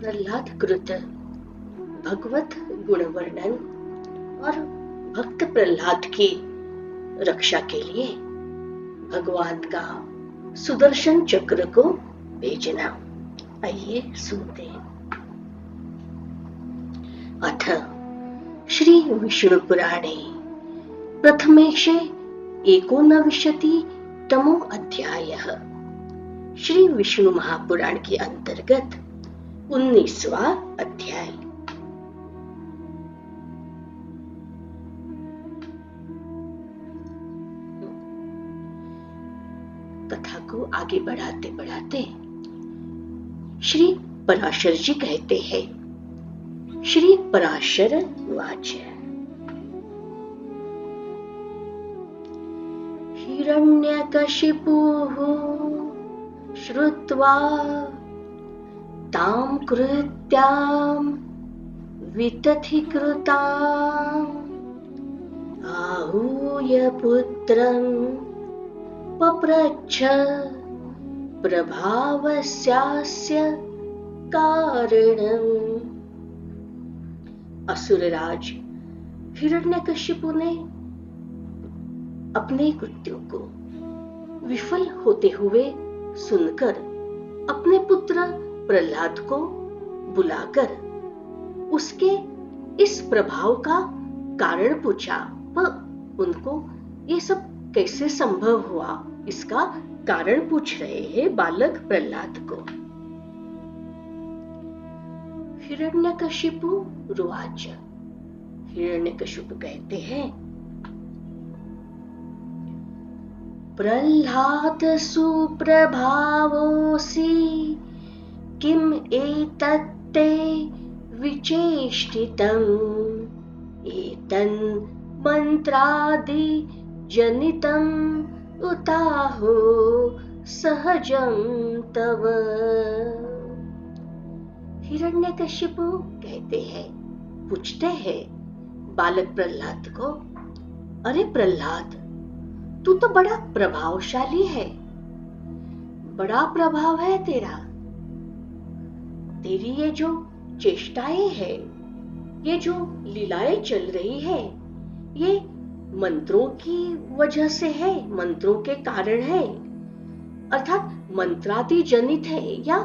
प्रहलाद कृत भगवत गुण वर्णन और भक्त प्रहलाद की रक्षा के लिए भगवान का सुदर्शन चक्र को भेजना। आइए सुनते हैं। अथ श्री विष्णु पुराणे प्रथमेशे एकोनविंशतितमो अध्यायः। श्री विष्णु महापुराण के अंतर्गत 19वां अध्याय। कथा को आगे बढ़ाते बढ़ाते श्री पराशर जी कहते हैं, श्री पराशर उवाच। हिरण्यकशिपुः श्रुत्वा तां कृत्यां वितथीकृतां आहूय पुत्रं पप्रच्छ प्रभावस्यास्य कारणम्। असुरराज हिरण्यकशिपु ने अपने कृत्यों को विफल होते हुए सुनकर अपने पुत्र प्रहलाद को बुलाकर उसके इस प्रभाव का कारण पूछा व उनको ये सब कैसे संभव हुआ इसका कारण पूछ रहे हैं बालक प्रहलाद को। हिरण्यकशिपु रुवाच। हिरण्यकशिपु कहते हैं, प्रह्लाद सुप्रभावोऽसि किम एतत्ते विचेष्टितम् एतन् मंत्रादि जनितम् उताहो सहजं तव। हिरण्यकशिपु कहते हैं, पूछते हैं बालक प्रहलाद को, अरे प्रहलाद, तू तो बड़ा प्रभावशाली है, बड़ा प्रभाव है तेरा। तेरी ये जो चेष्टाएं है, ये जो लीलाएं चल रही है, ये मंत्रों की वजह से है, मंत्रों के कारण है, अर्थात मंत्रादि जनित है या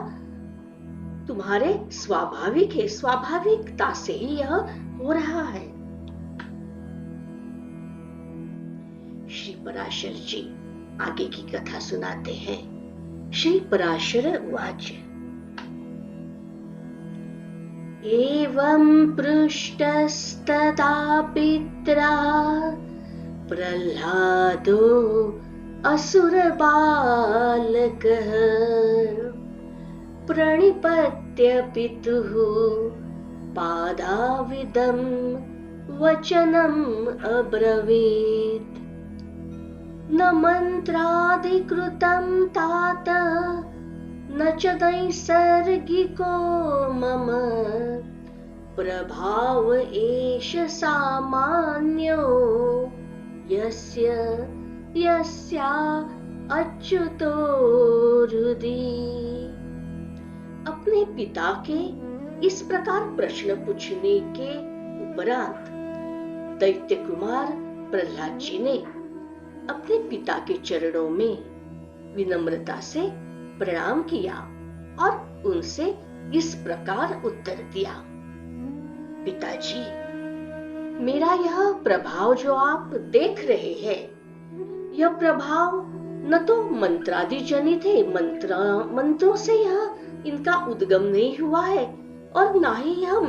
तुम्हारे स्वाभाविक है, स्वाभाविकता से ही यह हो रहा है। श्री पराशर जी आगे की कथा सुनाते हैं। श्री पराशर उवाच। एवं पृष्टस्तदा पित्रा प्रह्लादो असुरबालकः प्रणिपत्य पितुः पादाविदं वचनम् अब्रवीत्। न मन्त्रादिकृतं तात न च नैसर्गिको मम प्रभाव एष सामान्यो यस्य यस्या अच्युतो हृदि। अपने पिता के इस प्रकार प्रश्न पूछने के उपरांत दैत्य कुमार प्रहलाद जी ने अपने पिता के चरणों में विनम्रता से प्रणाम किया और उनसे इस प्रकार उत्तर दिया, पिताजी, मेरा यह प्रभाव जो आप देख रहे हैं, यह प्रभाव न तो मंत्रादि जनित है, मंत्रों से यह इनका उद्गम नहीं हुआ है और ना ही यह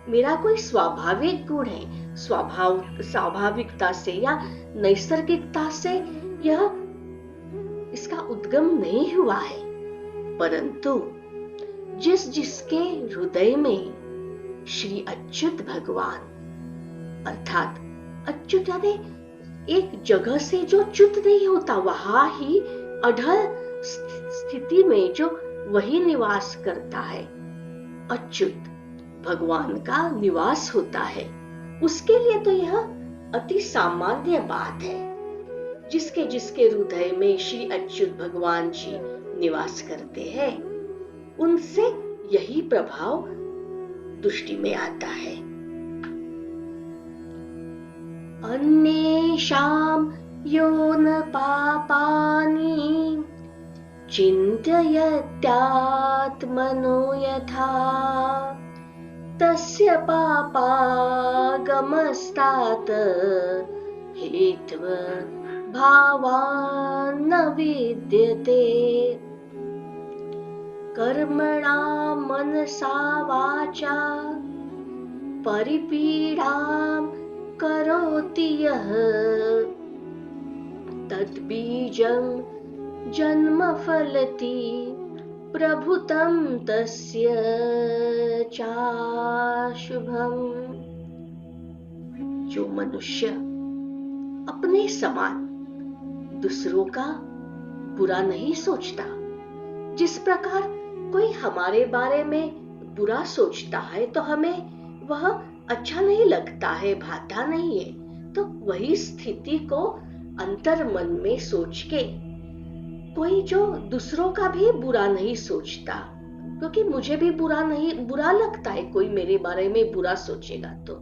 मेरा कोई स्वाभाविक गुण है, स्वाभाविकता से या नैसर्गिकता से यह इसका उद्गम नहीं हुआ है, परंतु जिसके हृदय में श्री अच्युत भगवान, अर्थात अच्युत यानी एक जगह से जो च्युत नहीं होता, वहां ही अढल स्थिति में जो वही निवास करता है, अच्युत भगवान का निवास होता है, उसके लिए तो यह अति सामान्य बात है। जिसके हृदय में श्री अच्युत भगवान जी निवास करते हैं, उनसे यही प्रभाव दृष्टि में आता है। अन्येषां योन पापानि चिन्तयत्यात्मनो यथा तस्य पापागमस्तात् हेत्व भावान्न विद्यते। कर्मणा मनसा वाचा परिपीडां करोति यः तद्बीजं जन्म फलति प्रभुतं तस्य चाशुभम्। जो मनुष्य अपने समान दूसरों का बुरा नहीं सोचता, जिस प्रकार कोई हमारे बारे में बुरा सोचता है तो हमें वह अच्छा नहीं लगता है, भाता नहीं है, तो वही स्थिति को अंतर मन में सोच के कोई जो दूसरों का भी बुरा नहीं सोचता, क्योंकि मुझे भी बुरा लगता है कोई मेरे बारे में बुरा सोचेगा तो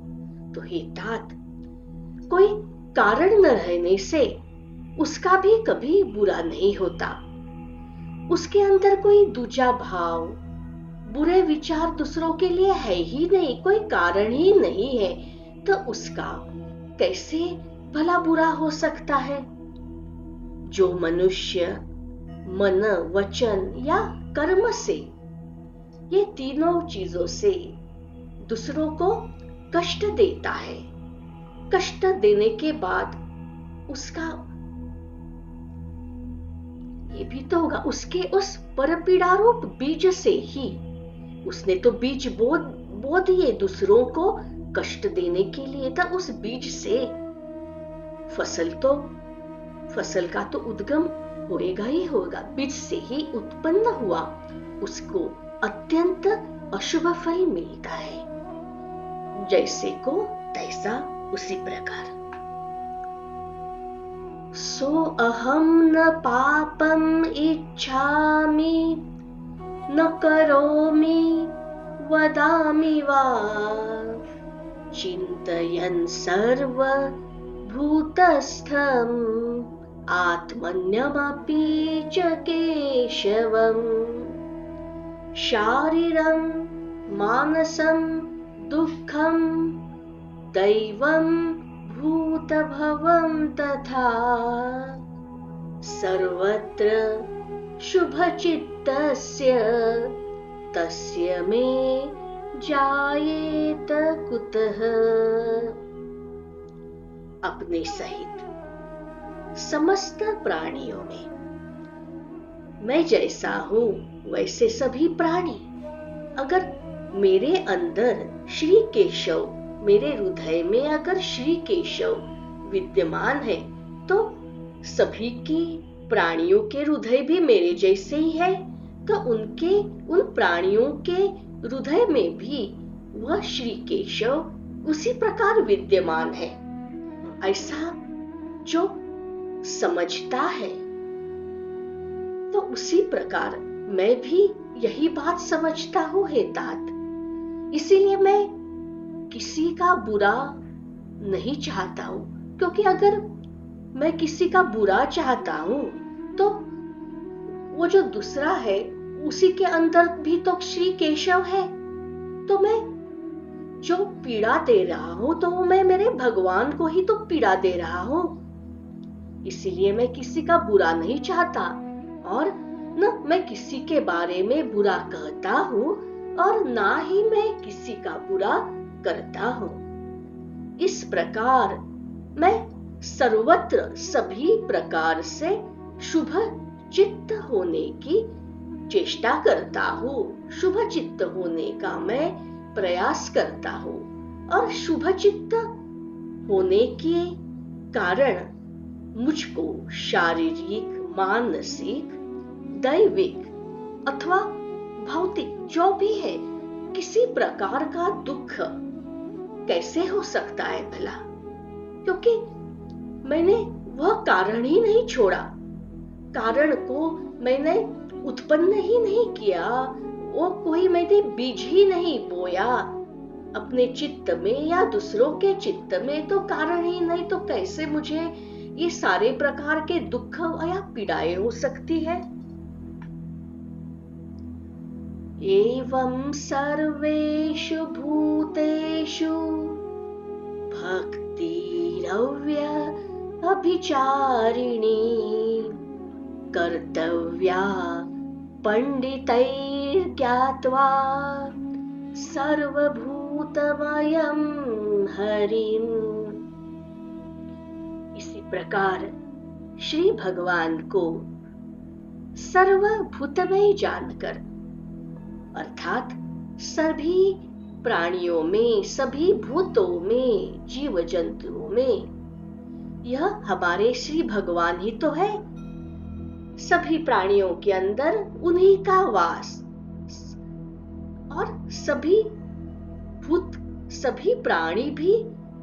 हे तात, कोई कारण न रहने से उसका भी कभी बुरा नहीं होता। उसके अंदर कोई दूजा भाव, बुरे विचार दूसरों के लिए है ही नहीं, कोई कारण ही नहीं है, तो उसका कैसे भला बुरा हो सकता है। जो मनुष्य मन, वचन या कर्म से, ये तीनों चीजों से दूसरों को कष्ट देता है, कष्ट देने के बाद उसका ये भी तो होगा, उसके उस परपीड़ा रूप बीज से ही उसने तो बीज बो दिए दूसरों को कष्ट देने के लिए, तब उस बीज से फसल का तो उद्गम होएगा ही होगा, बीज से ही उत्पन्न हुआ, उसको अत्यंत अशुभ फल मिलता है। जैसे को तैसा उसी प्रकार। सो अहम न पापम इच्छामि न करोमि वदामि वा चिन्तयन् सर्व भूतस्थम् आत्मन्यमपि च केशवम् शारीरं मानसं दुःखं दैवं भूतभवं तथा सर्वत्र शुभचित्तस्य तस्य मे जायेत कुतः। अपने सहित समस्त प्राणियों में मैं जैसा हूं वैसे सभी प्राणी, अगर मेरे अंदर श्री केशव, मेरे हृदय में अगर श्री केशव विद्यमान है तो सभी की प्राणियों के हृदय भी मेरे जैसे ही है, तो उन प्राणियों के हृदय में भी वह श्री केशव उसी प्रकार विद्यमान है। ऐसा जो समझता है तो उसी प्रकार मैं भी यही बात समझता हूँ हे तात। इसीलिए मैं किसी का बुरा नहीं चाहता हूँ, क्योंकि अगर मैं किसी का बुरा चाहता हूँ तो वो जो दूसरा है उसी के अंदर भी तो श्री केशव है, तो मैं जो पीड़ा दे रहा हूँ तो मैं मेरे भगवान को ही तो पीड़ा दे रहा हूँ। इसीलिए मैं किसी का बुरा नहीं चाहता और न मैं किसी के बारे में बुरा कहता हूँ और ना ही मैं किसी का बुरा करता हूँ। इस प्रकार मैं सर्वत्र सभी प्रकार से शुभ चित्त होने की चेष्टा करता हूँ, शुभ चित्त होने का मैं प्रयास करता हूँ और शुभ चित्त होने के कारण मुझको शारीरिक, मानसिक, दैविक अथवा भौतिक जो भी है किसी प्रकार का दुख कैसे हो सकता है भला, क्योंकि मैंने वह कारण ही नहीं छोड़ा, कारण को मैंने उत्पन्न ही नहीं किया, वो कोई मैंने बीज ही नहीं बोया अपने चित्त में या दूसरों के चित्त में, तो कारण ही नहीं तो कैसे मुझे ये सारे प्रकार के दुख या पीड़ाएं हो सकती है। एवं सर्वेषु भूतेषु भक्तिरव्य अभिचारिणी कर्तव्या पंडितैर्ज्ञात्वा सर्वभूतमयं हरिं। इसी प्रकार श्री भगवान को सर्वभूतमय जानकर, अर्थात सभी प्राणियों में, सभी भूतों में, जीव जंतुओं में यह हमारे श्री भगवान ही तो है। सभी प्राणियों के अंदर उन्हीं का वास, और सभी भूत, सभी प्राणी भी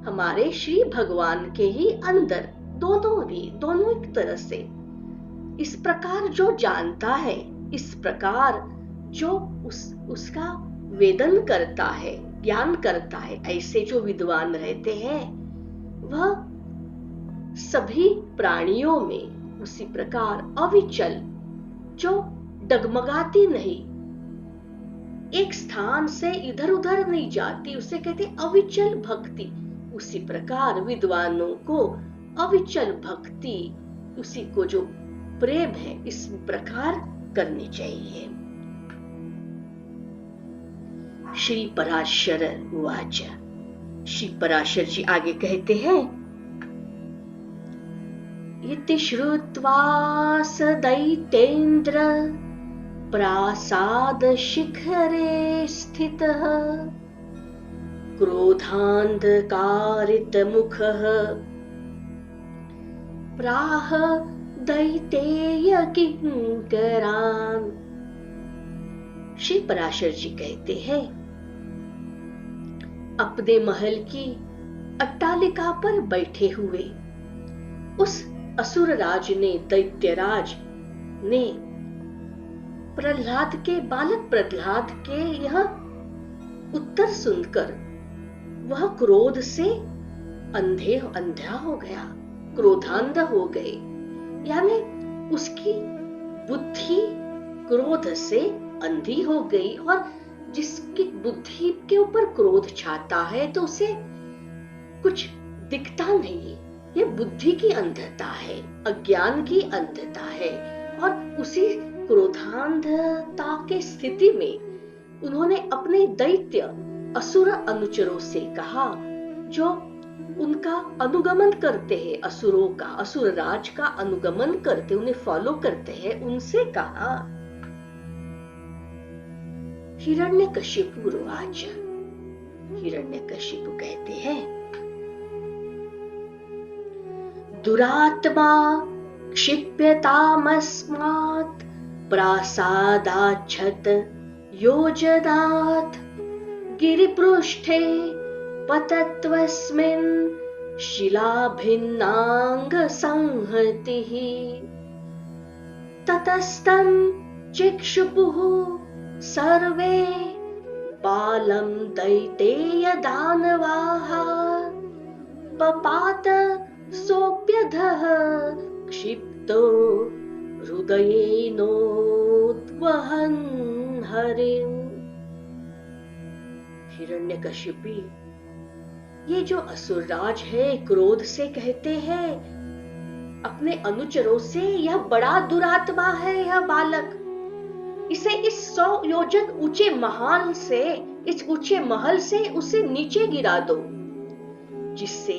हमारे श्री भगवान के ही अंदर, दोनों एक तरह से। इस प्रकार जो जानता है, इस प्रकार जो उसका वेदन करता है, ज्ञान करता है, ऐसे जो विद्वान रहते हैं, वह सभी प्राणियों में उसी प्रकार अविचल, जो डगमगाती नहीं, एक स्थान से इधर उधर नहीं जाती, उसे कहते अविचल भक्ति। उसी प्रकार विद्वानों को अविचल भक्ति, उसी को जो प्रेम है, इस प्रकार करनी चाहिए। श्री पराशर उवाच। श्री पराशर जी आगे कहते हैं, इति श्रुत्वा स दैत्येन्द्र प्रासाद शिखरे स्थितः क्रोधान्धकारित मुखः प्राह दैतेय किंकरान्। श्री पराशर जी कहते हैं, अपने महल की अट्टालिका पर बैठे हुए उस असुर राज ने, दैत्यराज ने प्रहलाद के, बालक प्रहलाद के यह उत्तर सुनकर वह क्रोध से अंधा हो गया, क्रोधांध हो गए, यानी उसकी बुद्धि क्रोध से अंधी हो गई। और जिसकी बुद्धि के ऊपर क्रोध छाता है तो उसे कुछ दिखता नहीं, ये बुद्धि की अंधता है, अज्ञान की अंधता है। और उसी क्रोधांधता के स्थिति में उन्होंने अपने दैत्य असुर अनुचरों से कहा, जो उनका अनुगमन करते हैं, असुरों का, असुर राज का अनुगमन करते, उन्हें फॉलो करते हैं, उनसे कहा, हिरण्यकशिपु उवाच। हिरण्यकशिपु कहते हैं, दुरात्मा क्षिप्यतामस्मात् प्रासादाच्छत योजनात् गिरिपृष्ठे पतत्वस्मिन् शिलाभिन्नांग संहतिः ततस्तं चिक्षुपुः सर्वे बालं दैतेय दानवाः पपात सोऽप्यधः क्षिप्तो हृदयेनोद्वहन् हरिम्। हिरण्यकशिपु, ये जो असुरराज है, क्रोध से कहते हैं अपने अनुचरों से, यह बड़ा दुरात्मा है, यह बालक, इसे इस 100 योजन ऊंचे महल से, इस ऊंचे महल से उसे नीचे गिरा दो, जिससे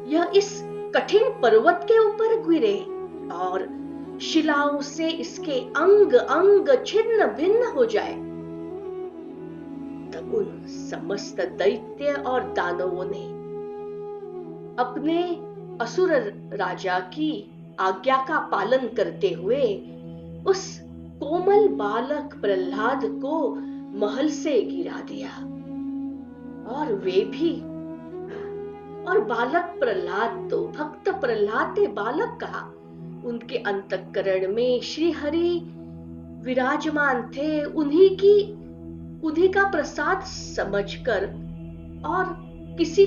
यह इस कठिन पर्वत के ऊपर गिरे और शिलाओं से इसके अंग अंग छिन्न भिन्न हो जाए। तब उन समस्त दैत्य और दानवों ने अपने असुर राजा की आज्ञा का पालन करते हुए उस कोमल बालक प्रहलाद को महल से गिरा दिया। और वे भी, और बालक प्रहलाद तो, भक्त प्रहलाद ने बालक कहा, उनके अंतःकरण में श्री हरि विराजमान थे, उन्हीं बुद्धि का प्रसाद समझकर और किसी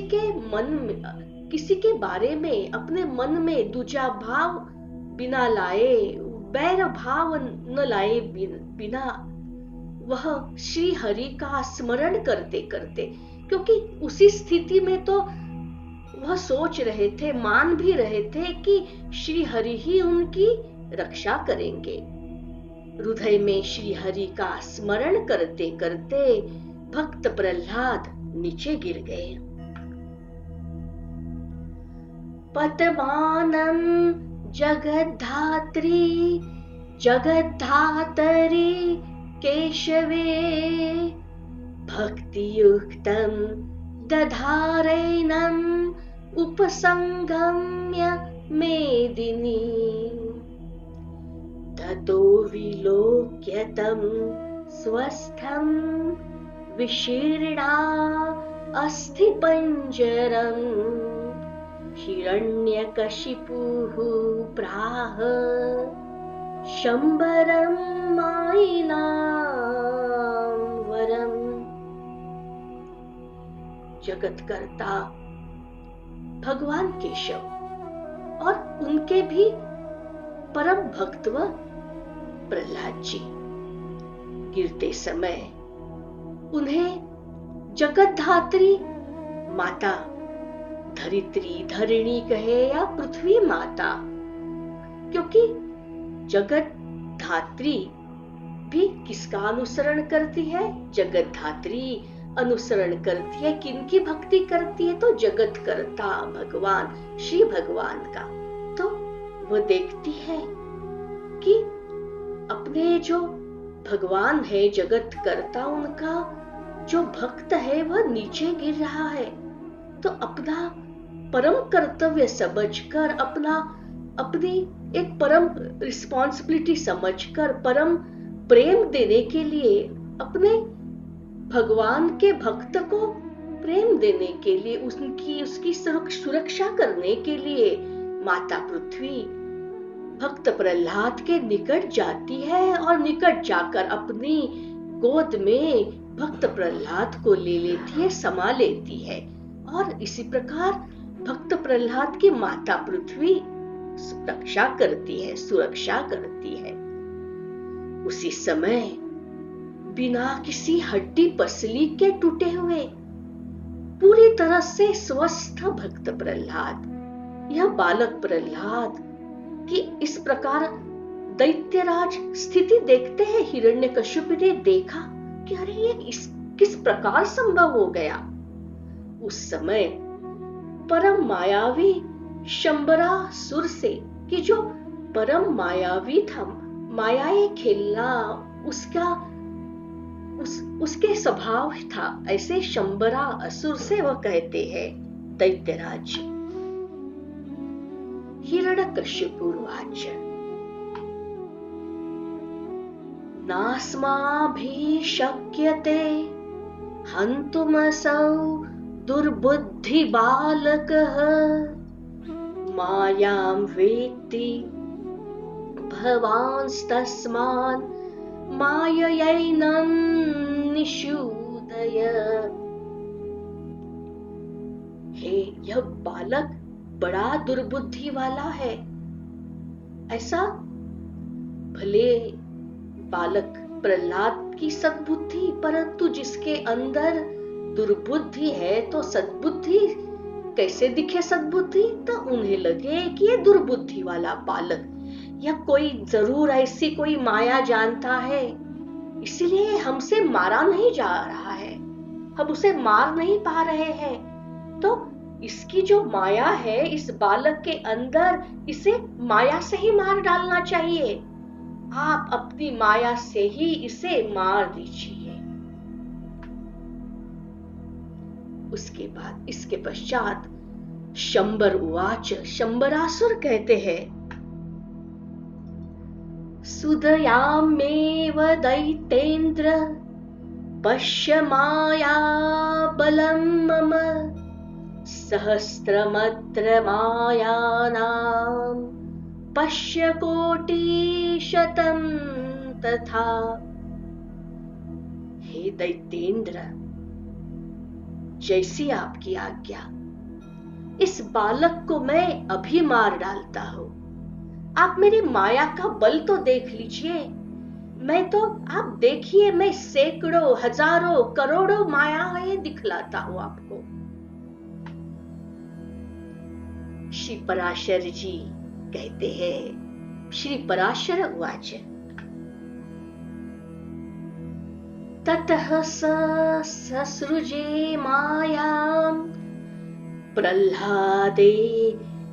के बारे में अपने मन में दूजा भाव बिना लाए, बैर भाव न लाए बिना वह श्री हरि का स्मरण करते करते, क्योंकि उसी स्थिति में तो वह सोच रहे थे, मान भी रहे थे कि श्री हरि ही उनकी रक्षा करेंगे। हृदय में श्री हरि का स्मरण करते करते भक्त प्रहलाद नीचे गिर गए। पतमानं जगद्धात्री जगद्धातरि केशवे भक्तियुक्तं दधारेणम् उपसंगम्य मेदिनी ततो विलोक्य तं स्वस्थं विशीर्णा अस्थिपञ्जरम् हिरण्यकशिपुः प्राह शम्बरं मायिनां वरम्। जगतकर्ता भगवान केशव और उनके भी परम भक्त प्रहलाद जी गिरते समय उन्हें जगतधात्री माता, धरित्री धरिणी कहे या पृथ्वी माता, क्योंकि जगत धात्री भी किसका अनुसरण करती है? जगत धात्री अनुसरण करती है, किनकी भक्ति करती है? तो जगत करता भगवान श्री भगवान का। तो वो देखती है कि अपने जो भगवान है जगत करता, उनका जो भक्त है वह नीचे गिर रहा है, तो अपना परम कर्तव्य समझकर, अपनी एक परम रिस्पॉन्सिबिलिटी समझकर, परम प्रेम देने के लिए, अपने भगवान के भक्त को प्रेम देने के लिए, उसकी सुरक्षा करने के लिए माता पृथ्वी भक्त प्रहलाद के निकट जाती है और निकट जाकर अपनी गोद में भक्त प्रहलाद को ले लेती है, समा लेती है। और इसी प्रकार भक्त प्रहलाद की माता पृथ्वी रक्षा करती है, सुरक्षा करती है। उसी समय बिना किसी हड्डी पसली के टूटे हुए पूरी तरह से स्वस्थ भक्त प्रहलाद, यह बालक प्रहलाद कि इस प्रकार दैत्यराज स्थिति देखते हैं। हिरण्यकशिपु ने देखा कि अरे ये किस प्रकार संभव हो गया। उस समय परम मायावी शंबरासुर से, कि जो परम मायावी था, मायाए खेलना उसके स्वभाव था, ऐसे शंबरा असुर से वह कहते हैं दैत्यराज। हिरण्यकशिपुर्वाच नास्माभिः शक्यते हन्तुमसौ दुर्बुद्धि बालकः मायां वेत्ति भवांस्तस्मान् माययैनं निषूदय। हे, यह बालक बड़ा दुर्बुद्धि वाला है। ऐसा भले बालक प्रहलाद की सद्बुद्धि, परंतु जिसके अंदर दुर्बुद्धि है तो सद्बुद्धि कैसे दिखे? सद्बुद्धि तो उन्हें लगे कि ये दुर्बुद्धि वाला बालक या कोई जरूर ऐसी कोई माया जानता है, इसलिए हमसे मारा नहीं जा रहा है, हम उसे मार नहीं पा रहे हैं। तो इसकी जो माया है इस बालक के अंदर, इसे माया से ही मार डालना चाहिए। आप अपनी माया से ही इसे मार दीजिए। उसके बाद इसके पश्चात शंबर उवाच, शंबरासुर कहते हैं सुदयामेव दैतेन्द्र पश्य माया बलं मम सहस्रमत्र मायानां पश्य कोटिशतं तथा। हे हे दैत्येंद्र, जैसी आपकी आज्ञा, इस बालक को मैं अभी मार डालता हूं। आप मेरी माया का बल तो देख लीजिए। मैं तो, आप देखिए, मैं सैकड़ों, हजारों, करोड़ों मायाएं दिखलाता हूं आपको। श्री पराशर जी कहते हैं, श्री पराशर उवाच, ततः ससृजे मायां प्रह्लादे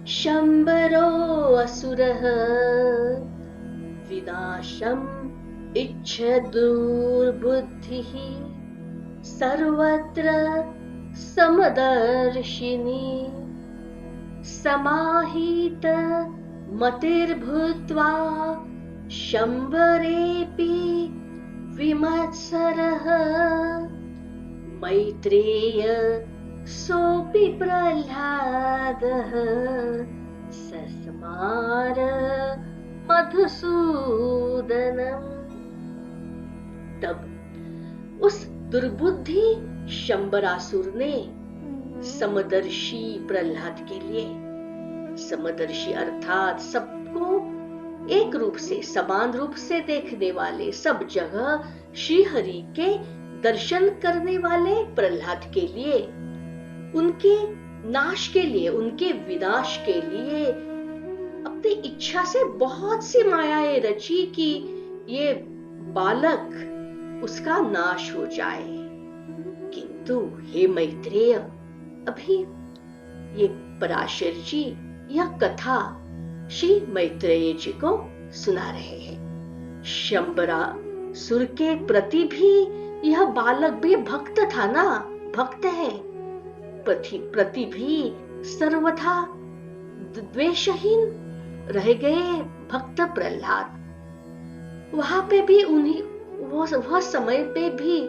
शम्बरो असुरः विनाशम् इच्छदुर्बुद्धिः सर्वत्र समदर्शिनी समाहित मतिर्भूत्वा शम्बरेऽपि विमत्सरः मैत्रेय सोऽपि प्रह्लादः सस्मार मधुसूदनम्। तब उस दुर्बुद्धि शंबरासुर ने समदर्शी प्रह्लाद के लिए, समदर्शी अर्थात सबको एक रूप से, समान रूप से देखने वाले, सब जगह श्री हरि के दर्शन करने वाले प्रह्लाद के लिए, उनके नाश के लिए, उनके विनाश के लिए अपनी इच्छा से बहुत सी मायाएं रची कि ये बालक, उसका नाश हो जाए। किंतु हे मैत्रेय, अभी ये पराशर जी यह कथा श्री मैत्रेय जी को सुना रहे हैं। शंबरासुर के प्रति भी यह बालक भी भक्त था ना, भक्त है, प्रति भी सर्वथा द्वेषहीन रह गए भक्त प्रह्लाद। वहां पे भी उन्हीं, वह समय पे भी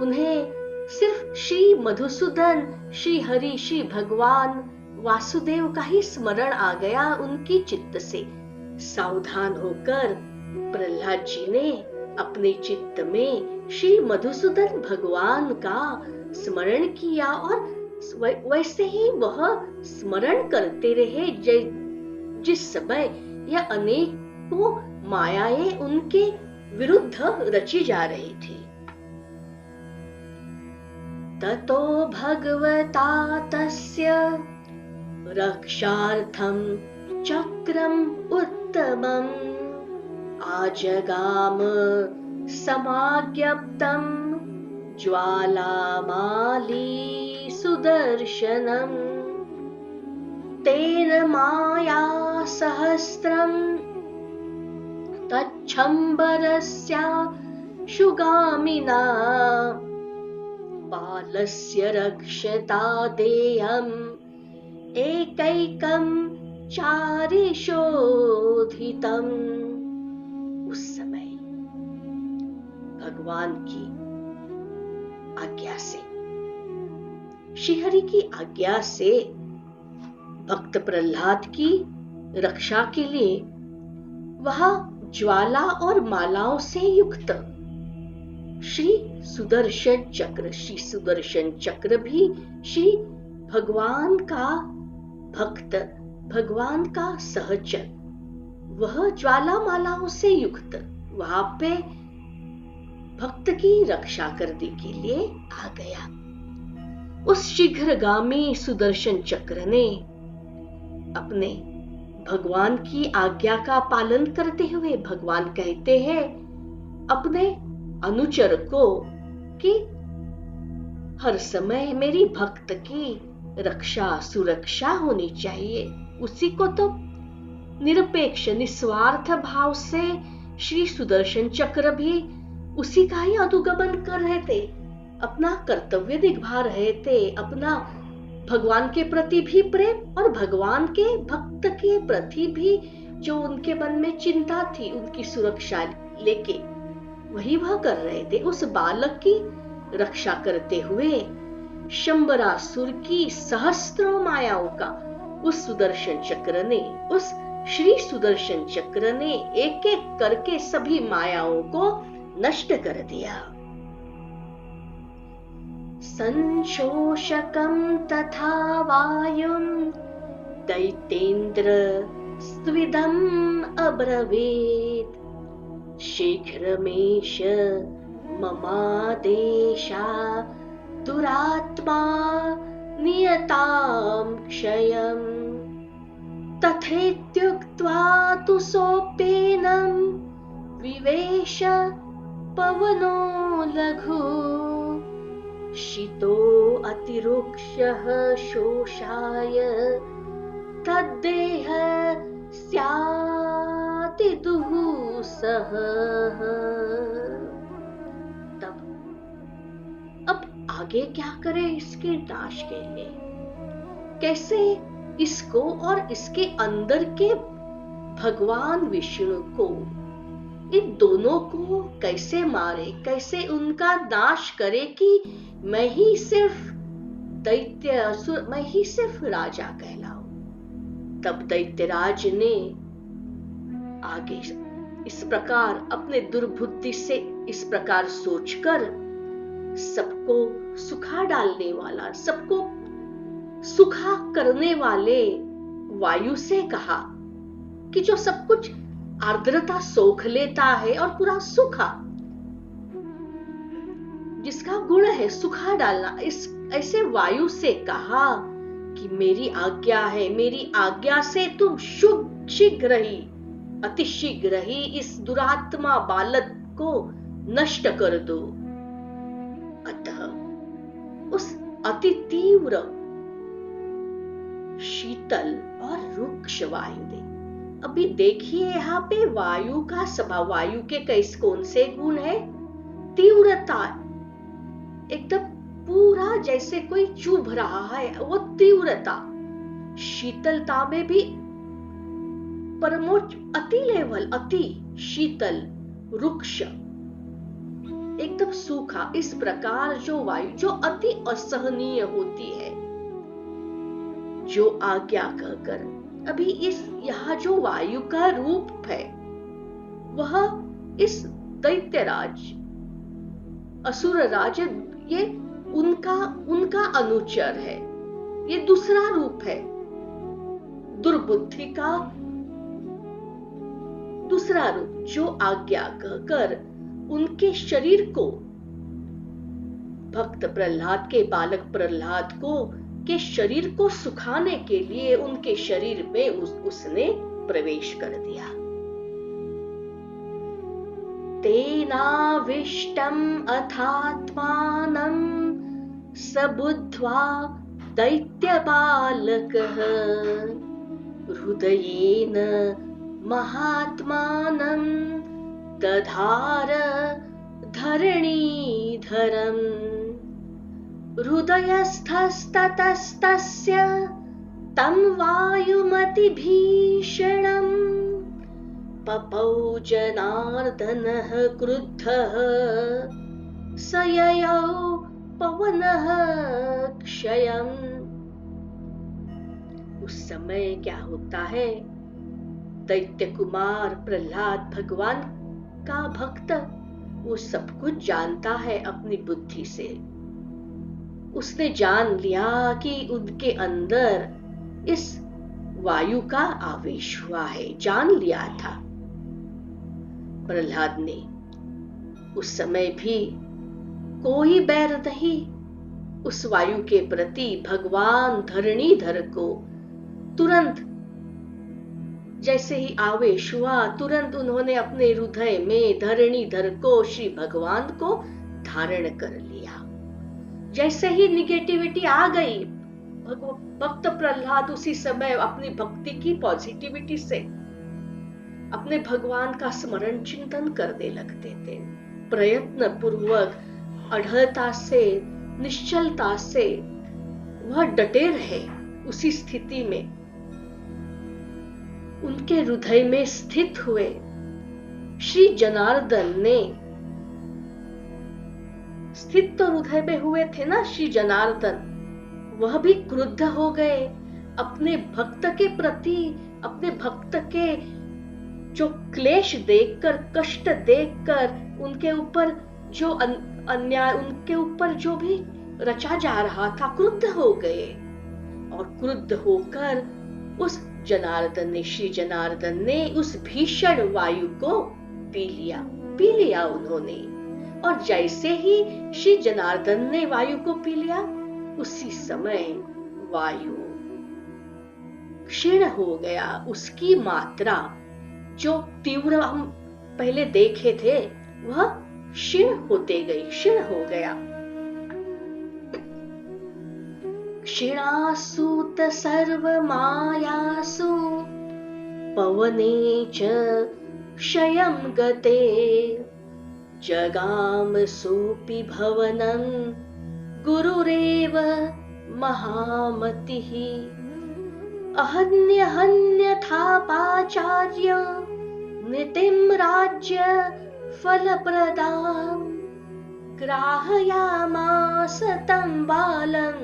उन्हें सिर्फ श्री मधुसूदन, श्री हरि, श्री भगवान वासुदेव का ही स्मरण आ गया उनकी चित्त से। सावधान होकर प्रह्लाद जी ने अपने चित्त में श्री मधुसूदन भगवान का स्मरण किया और वैसे ही वह स्मरण करते रहे जिस समय यह अनेकों मायाएं उनके विरुद्ध रची जा रही थी। ततो भगवता तस्य रक्षार्थं चक्रम् उत्तमम् आजगाम समाज्ञप्तं ज्वालामाली सुदर्शनम् तेन माया सहस्रं तच्छम्बरस्या शुगामिना बालस्य रक्षता देयम् एकैकं चारिशोधितम्। उस समय भगवान की आज्ञा से, श्रीहरि की आज्ञा से भक्त प्रह्लाद की रक्षा के लिए वह ज्वाला और मालाओं से युक्त श्री सुदर्शन चक्र भी श्री भगवान का भक्त, भगवान का सहचर, वह ज्वाला मालाओं से युक्त वहां पे भक्त की रक्षा करने के लिए आ गया। उस शीघ्रगामी सुदर्शन चक्र ने अपने भगवान की आज्ञा का पालन करते हुए, भगवान कहते हैं अपने अनुचर को कि हर समय मेरी भक्त की रक्षा सुरक्षा होनी चाहिए। उसी को तो निरपेक्ष निस्वार्थ भाव से श्री सुदर्शन चक्र भी उसी का ही अनुगमन कर रहे थे, अपना कर्तव्य निभा रहे थे, अपना भगवान के प्रति भी प्रेम और भगवान के भक्त के प्रति भी जो उनके मन में चिंता थी उनकी सुरक्षा लेके वही वह कर रहे थे। उस बालक की रक्षा करते हुए शंबरासुर की सहस्त्रों मायाओं का उस सुदर्शन चक्र ने, उस श्री सुदर्शन चक्र ने एक एक करके सभी मायाओं को नष्ट कर दिया। संशोषकं तथा वायुं दैत्येन्द्र स्विदम् अब्रवीत्। शीघ्रमेष ममादेशा दुरात्मा नियतां क्षयम्। तथेत्युक्त्वा तु सोऽप्येनं विवेश पवनो लघु। शीतो अतिरुक्षः शोषाय तद्देह स्याति दुःसह। तब अब आगे क्या करे इसके नाश के लिए? कैसे इसको और इसके अंदर के भगवान विष्णु को, इन दोनों को कैसे मारे, कैसे उनका नाश करे कि मैं ही सिर्फ दैत्य असुर, मैं ही सिर्फ राजा कहलाऊं। तब दैत्यराज ने आगे इस प्रकार अपने दुर्बुद्धि से इस प्रकार सोचकर सबको सुखा डालने वाला, सबको सुखा करने वाले वायु से कहा कि जो सब कुछ आर्द्रता सोख लेता है और पूरा सूखा, जिसका गुण है सुखा डालना, इस ऐसे वायु से कहा कि मेरी आज्ञा है, मेरी आज्ञा से तुम शीघ्र ही, अति शीघ्र ही इस दुरात्मा बालक को नष्ट कर दो। अतः उस अति तीव्र शीतल और रुक्ष वायु ने, अभी देखिए यहाँ पे वायु का स्वभाव, वायु के कौन से गुण है? तीव्रता, एकदम पूरा जैसे कोई चुभ रहा है, वो तीव्रता। शीतलता में भी परमोच्च अति लेवल, अति शीतल, रुक्ष, एकदम सूखा। इस प्रकार जो वायु जो अति असहनीय होती है, जो आज्ञा कहकर, अभी इस यहाँ जो वायु का रूप है वह इस दैत्यराज असुर राज, ये उनका अनुचर है, ये दूसरा रूप है, दुर्बुद्धि का दूसरा रूप, जो आज्ञा कहकर उनके शरीर को, भक्त प्रहलाद के, बालक प्रहलाद को के शरीर को सुखाने के लिए उनके शरीर में उसने प्रवेश कर दिया। तेनाविष्टम् अथात्मानं सबुद्ध्वा दैत्यबालकः हृदयेन महात्मानं दधार धरणीधरम्। हृदयस्थस्ततस्तस्य तं वायुमतिभीषणम् पपौ जनार्दनः क्रुद्धः स ययौ पवनः क्षयम्। उस समय क्या होता है, दैत्य कुमार प्रहलाद भगवान का भक्त, वो सब कुछ जानता है अपनी बुद्धि से। उसने जान लिया कि उनके अंदर इस वायु का आवेश हुआ है, जान लिया था प्रहलाद ने। उस समय भी कोई बैर नहीं उस वायु के प्रति। भगवान धरणीधर को तुरंत जैसे ही आवेश हुआ, तुरंत उन्होंने अपने हृदय में धरणीधर को, श्री भगवान को धारण कर लिया। जैसे ही निगेटिविटी आ गई, भक्त प्रहलाद उसी समय अपनी भक्ति की पॉजिटिविटी से अपने भगवान का स्मरण चिंतन करने लगते थे। प्रयत्न पूर्वक, अढ़ता से, निश्चलता से वह डटे रहे उसी स्थिति में, उनके हृदय में स्थित हुए। श्री जनार्दन ने स्थित तो हृदय में हुए थे ना श्री जनार्दन, वह भी क्रुद्ध हो गए अपने भक्त के प्रति। अपने भक्त के जो क्लेश देखकर, कष्ट देखकर, उनके ऊपर जो अन्याय, उनके ऊपर जो भी रचा जा रहा था क्रुद्ध हो गए और क्रुद्ध होकर उस श्री जनार्दन ने उस भीषण वायु को पी लिया उन्होंने। और जैसे ही श्री जनार्दन ने वायु को पी लिया, उसी समय वायु क्षीण हो गया। उसकी मात्रा जो तीव्र हम पहले देखे थे वह क्षीण हो गया। क्षीणासूत सर्व मायासु पवने च क्षयं गते जगाम सोऽपि भवनं गुरुरेव महामतिः अहन्यथापाचार्य नितिं राज्य फलप्रदां ग्राहयामास तं बालं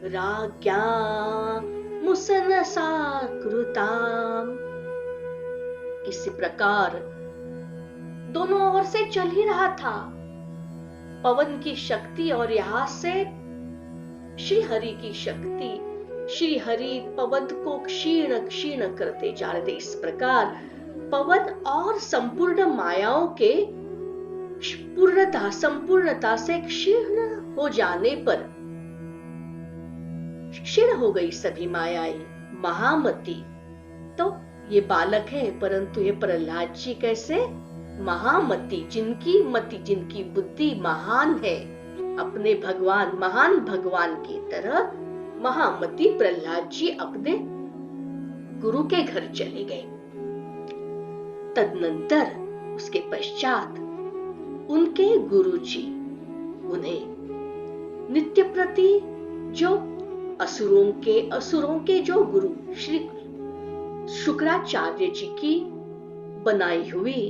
राज्ञा मुसनसा कृताम्। इसी प्रकार दोनों ओर से चल ही रहा था पवन की शक्ति और यहाँ से श्री हरि की शक्ति। श्री हरि पवन को क्षीण क्षीण करते जा रहे थे। इस प्रकार पवन और संपूर्ण मायाओं के संपूर्णता से क्षीण हो जाने पर क्षीण हो गई सभी मायाएं। महामति तो ये बालक है, परंतु ये प्रहलाद जी कैसे महामति, जिनकी बुद्धि महान है, अपने महान भगवान की तरह महामति प्रहलाद जी अपने गुरु के घर चले गए। तदनंतर उसके पश्चात उनके गुरुजी उन्हें नित्य प्रति जो असुरों के जो गुरु श्री शुक्राचार्य जी की बनाई हुई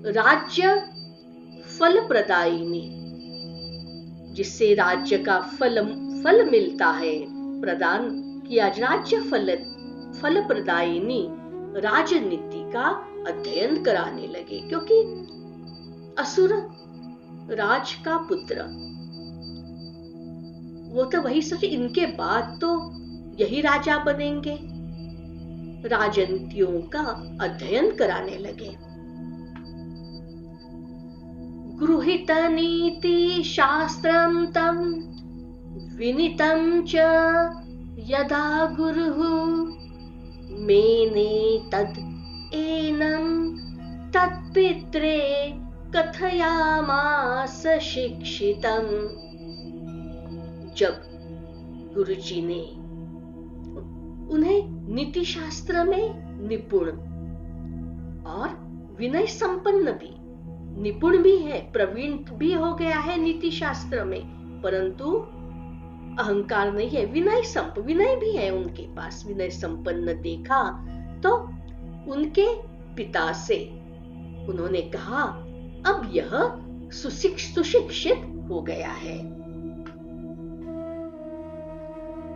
राज्य फल प्रदायिनी, जिससे राज्य का फल मिलता है, प्रदान किया, राज्य फल प्रदायिनी राजनीति का अध्ययन कराने लगे। क्योंकि असुर राज का पुत्र, वो तो वही सोचे इनके बाद तो यही राजा बनेंगे। राजनीतियों का अध्ययन कराने लगे। गृहीत नीति शास्त्रं तं विनीतं च यदा गुरुः मेने तद् एनं तत्पित्रे कथयामास शिक्षितम्। जब गुरुजी ने उन्हें नीति शास्त्र में निपुण और विनय संपन्न भी, निपुण भी है, प्रवीण भी हो गया है नीति शास्त्र में, परंतु अहंकार नहीं है, विनय भी है उनके पास, विनय संपन्न देखा तो उनके पिता से उन्होंने कहा अब यह सुशिक्षित हो गया है।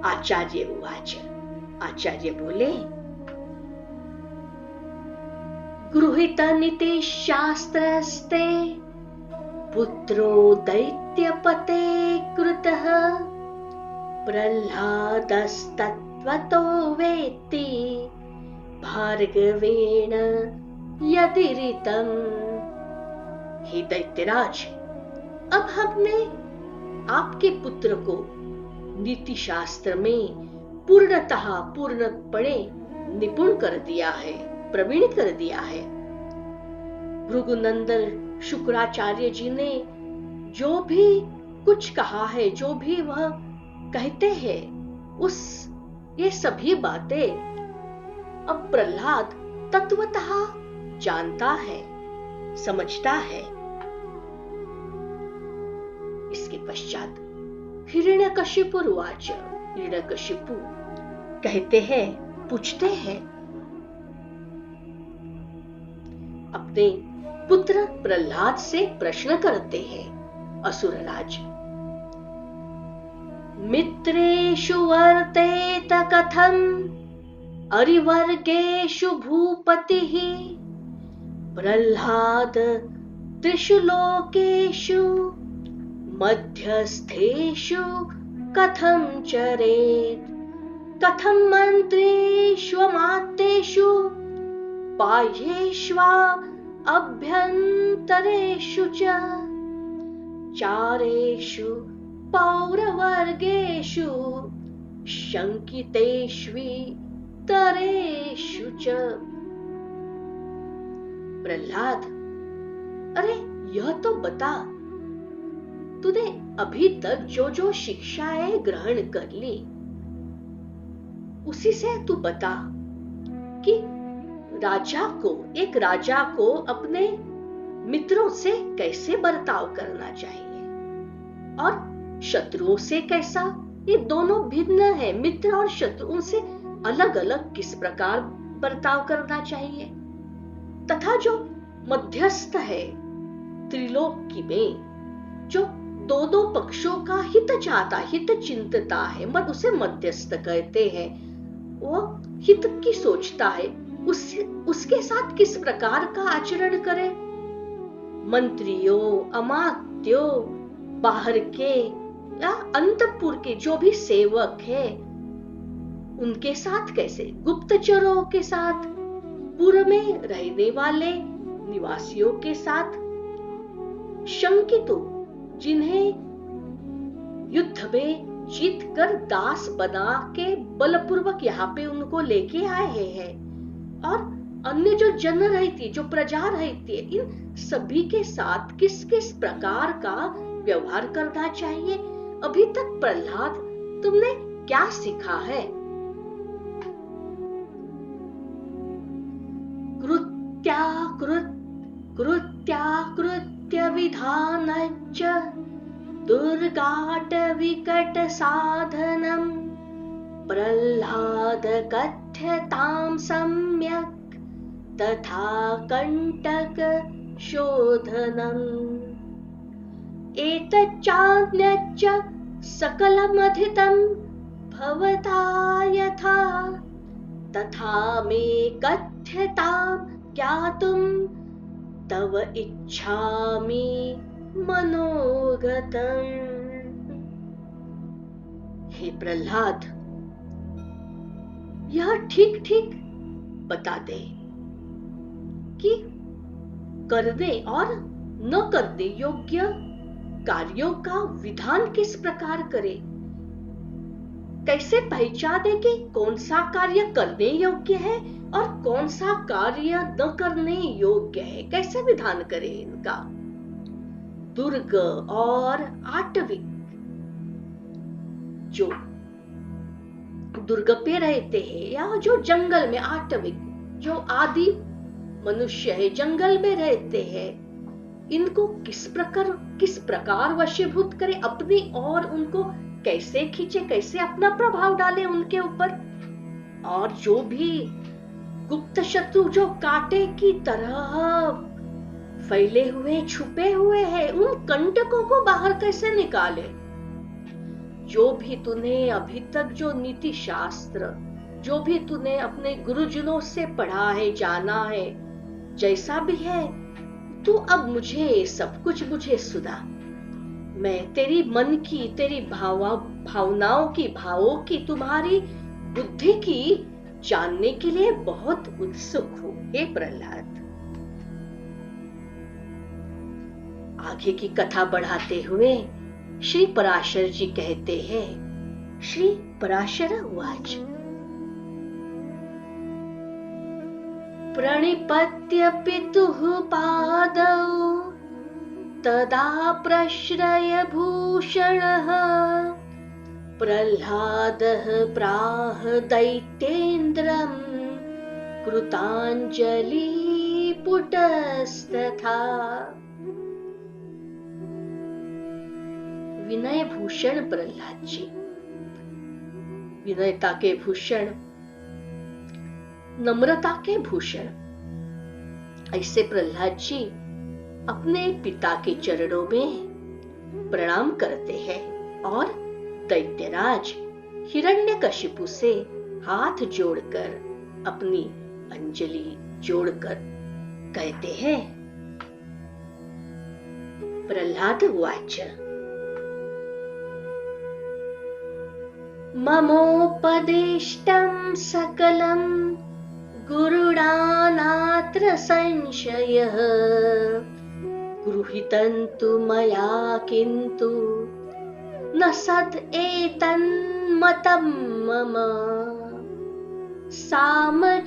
आचार्य उवाच, आचार्य बोले, गृहीत नीति शास्त्रस्ते पुत्रो दैत्यपते कृतः प्रह्लादस्तत्त्वतो वेत्ति भार्गवेण यदिरितम्। हे दैत्यराज, अब हमने आपके पुत्र को नीति शास्त्र में पूर्णपणे निपुण कर दिया है, प्रवीण कर दिया है। भृगुनंदन शुक्राचार्य जी ने जो भी कुछ कहा है, जो भी वह कहते हैं, ये सभी बातें अब प्रहलाद तत्वतः जानता है, समझता है। इसके पश्चात हिरण्यकशिपु उवाच, हिरण्यकशिपु कहते हैं, पूछते हैं अपने पुत्र प्रहलाद से प्रश्न करते हैं असुरराज। मित्रेषु वर्तेत कथम् अरिवर्गेषु भूपतिः प्रह्लाद त्रिषु लोकेषु मध्यस्थेषु कथं चरेत्, कथं मन्त्रेष्वमात्येषु, बाह्येष्वा अभ्यन्तरेषु च, चारेषु पौरवर्गेषु, शंकितेष्वितरेषु च। प्रहलाद, अरे यह तो बता, तूने अभी तक जो जो शिक्षाएं ग्रहण कर ली, उसी से तू बता कि एक राजा को अपने मित्रों से कैसे बर्ताव करना चाहिए और शत्रुओं से कैसा। ये दोनों भिन्न है, मित्र और शत्रु, उनसे अलग अलग किस प्रकार बर्ताव करना चाहिए। तथा जो मध्यस्थ है त्रिलोकी में, जो दो पक्षों का हित चाहता, हित चिंतता है, उसे मध्यस्थ कहते हैं। वो हित की सोचता है, उसके साथ किस प्रकार का आचरण करे। मंत्रियों, अमात्यों, बाहर के या अंतपुर के जो भी सेवक है, उनके साथ कैसे, गुप्तचरों के साथ, पुर में रहने वाले निवासियों के साथ, शंकितों जिन्हें युद्ध में जीत कर दास बना के बलपूर्वक यहाँ पे उनको लेके आए हैं, और अन्य जो जन रहती, जो प्रजा रहती है, इन सभी के साथ किस किस प्रकार का व्यवहार करना चाहिए। अभी तक प्रहलाद तुमने क्या सीखा है? कृत्य विधानच्च दुर्गाट विकट साधनम्, प्रह्लाद कथ्यतां सम्यक् तथा कंटक शोधनम्। एतच्चान्यच्च सकलमधितं भवता यथा, तथा मे कथ्यतां ज्ञातुं तव इच्छामि मनोगतम्। हे प्रहलाद, यह ठीक ठीक बता दे कि करने और न करने योग्य कार्यों का विधान किस प्रकार करे। कैसे पहचाने कि कौन सा कार्य करने योग्य है और कौन सा कार्य न करने योग्य है, कैसे विधान करे इनका। दुर्ग और आटविक, जो दुर्ग पे रहते हैं या जो जंगल में, आटविक जो आदि मनुष्य है, जंगल में रहते हैं, इनको किस प्रकार वशीभूत करे अपनी, और उनको कैसे खींचे, कैसे अपना प्रभाव डाले उनके ऊपर। और जो भी गुप्त शत्रु जो कांटे की तरह फैले हुए छुपे हुए हैं, उन कंटकों को बाहर कैसे निकाले। जो भी तूने अभी तक जो नीति शास्त्र, जो भी तूने अपने गुरुजनों से पढ़ा है, जाना है, जैसा भी है, तू अब मुझे सब कुछ मुझे सुना। मैं तेरी मन की, तेरी भावनाओं की, भावों की, तुम्हारी बुद्धि की जानने के लिए बहुत उत्सुक हूं हे प्रहलाद। आगे की कथा बढ़ाते हुए श्री पराशर जी कहते हैं, श्री पराशर उवाच। प्रणिपत्य पितुः पादौ तदा प्रश्रय भूषणः, प्रह्लादः प्राह दैत्येन्द्रं कृताञ्जलि पुटस्तथा। विनय भूषण प्रह्लाद जी, विनयता के भूषण, नम्रता के भूषण, ऐसे प्रह्लाद जी अपने पिता के चरणों में प्रणाम करते हैं और दैत्यराज हिरण्यकशिपु से हाथ जोड़कर, अपनी अंजलि जोड़कर कहते हैं, प्रह्लाद उवाच। ममोपदिष्टं सकलं गुरुणा नात्र संशयः। गृहीतं तु मया किन्तु न सद् एतन्मतं मम। सामचोपप्रदानं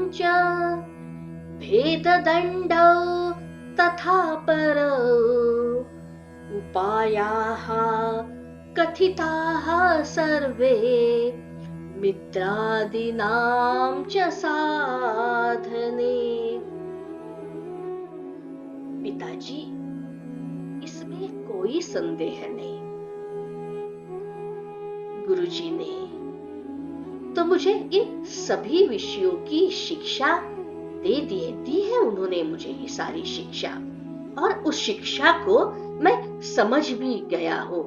च भेददण्डौ तथा परौ। उपायाः कथिताः सर्वे मित्रादीनां च साधने। पिताजी, इसमें कोई संदेह नहीं। गुरुजी ने तो मुझे इन सभी विषयों की शिक्षा दी है उन्होंने मुझे ये सारी शिक्षा, और उस शिक्षा को मैं समझ भी गया हूं।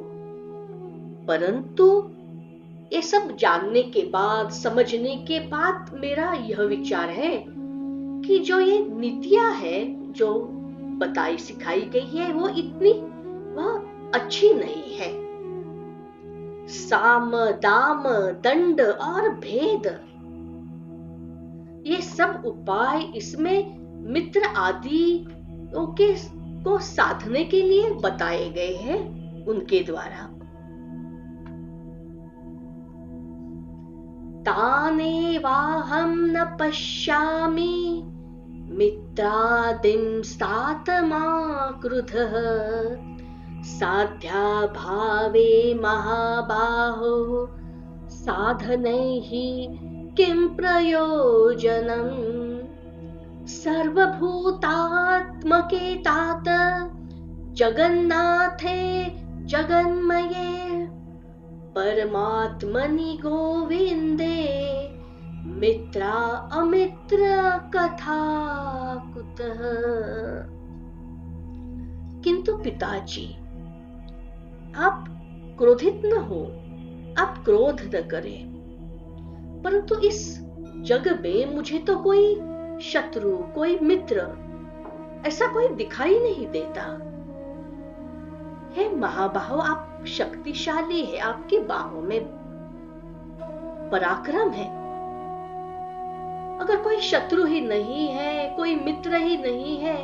परंतु ये सब जानने के बाद, समझने के बाद मेरा यह विचार है कि जो ये नीतियां है जो बताई सिखाई गई है वो अच्छी नहीं है। साम दाम दंड और भेद, ये सब उपाय इसमें मित्र आदि को साधने के लिए बताए गए हैं उनके द्वारा। तानेवाहं न पश्यामि मित्रादिंस्तातमाकृधः। साध्या भावे महाबाहो साधनैः किं प्रयोजनम्। सर्वभूतात्मके तात जगन्नाथे जगन्मये परमात्मनि गोविंदे मित्रा अमित्र कथा कुतः। किंतु पिताजी, आप क्रोधित न हो, आप क्रोध न करें, परंतु इस जग में मुझे तो कोई शत्रु, कोई मित्र ऐसा कोई दिखाई नहीं देता है। महाबाहो, आप शक्तिशाली है, आपकी बाहों में पराक्रम है। अगर कोई शत्रु ही नहीं है, कोई मित्र ही नहीं है,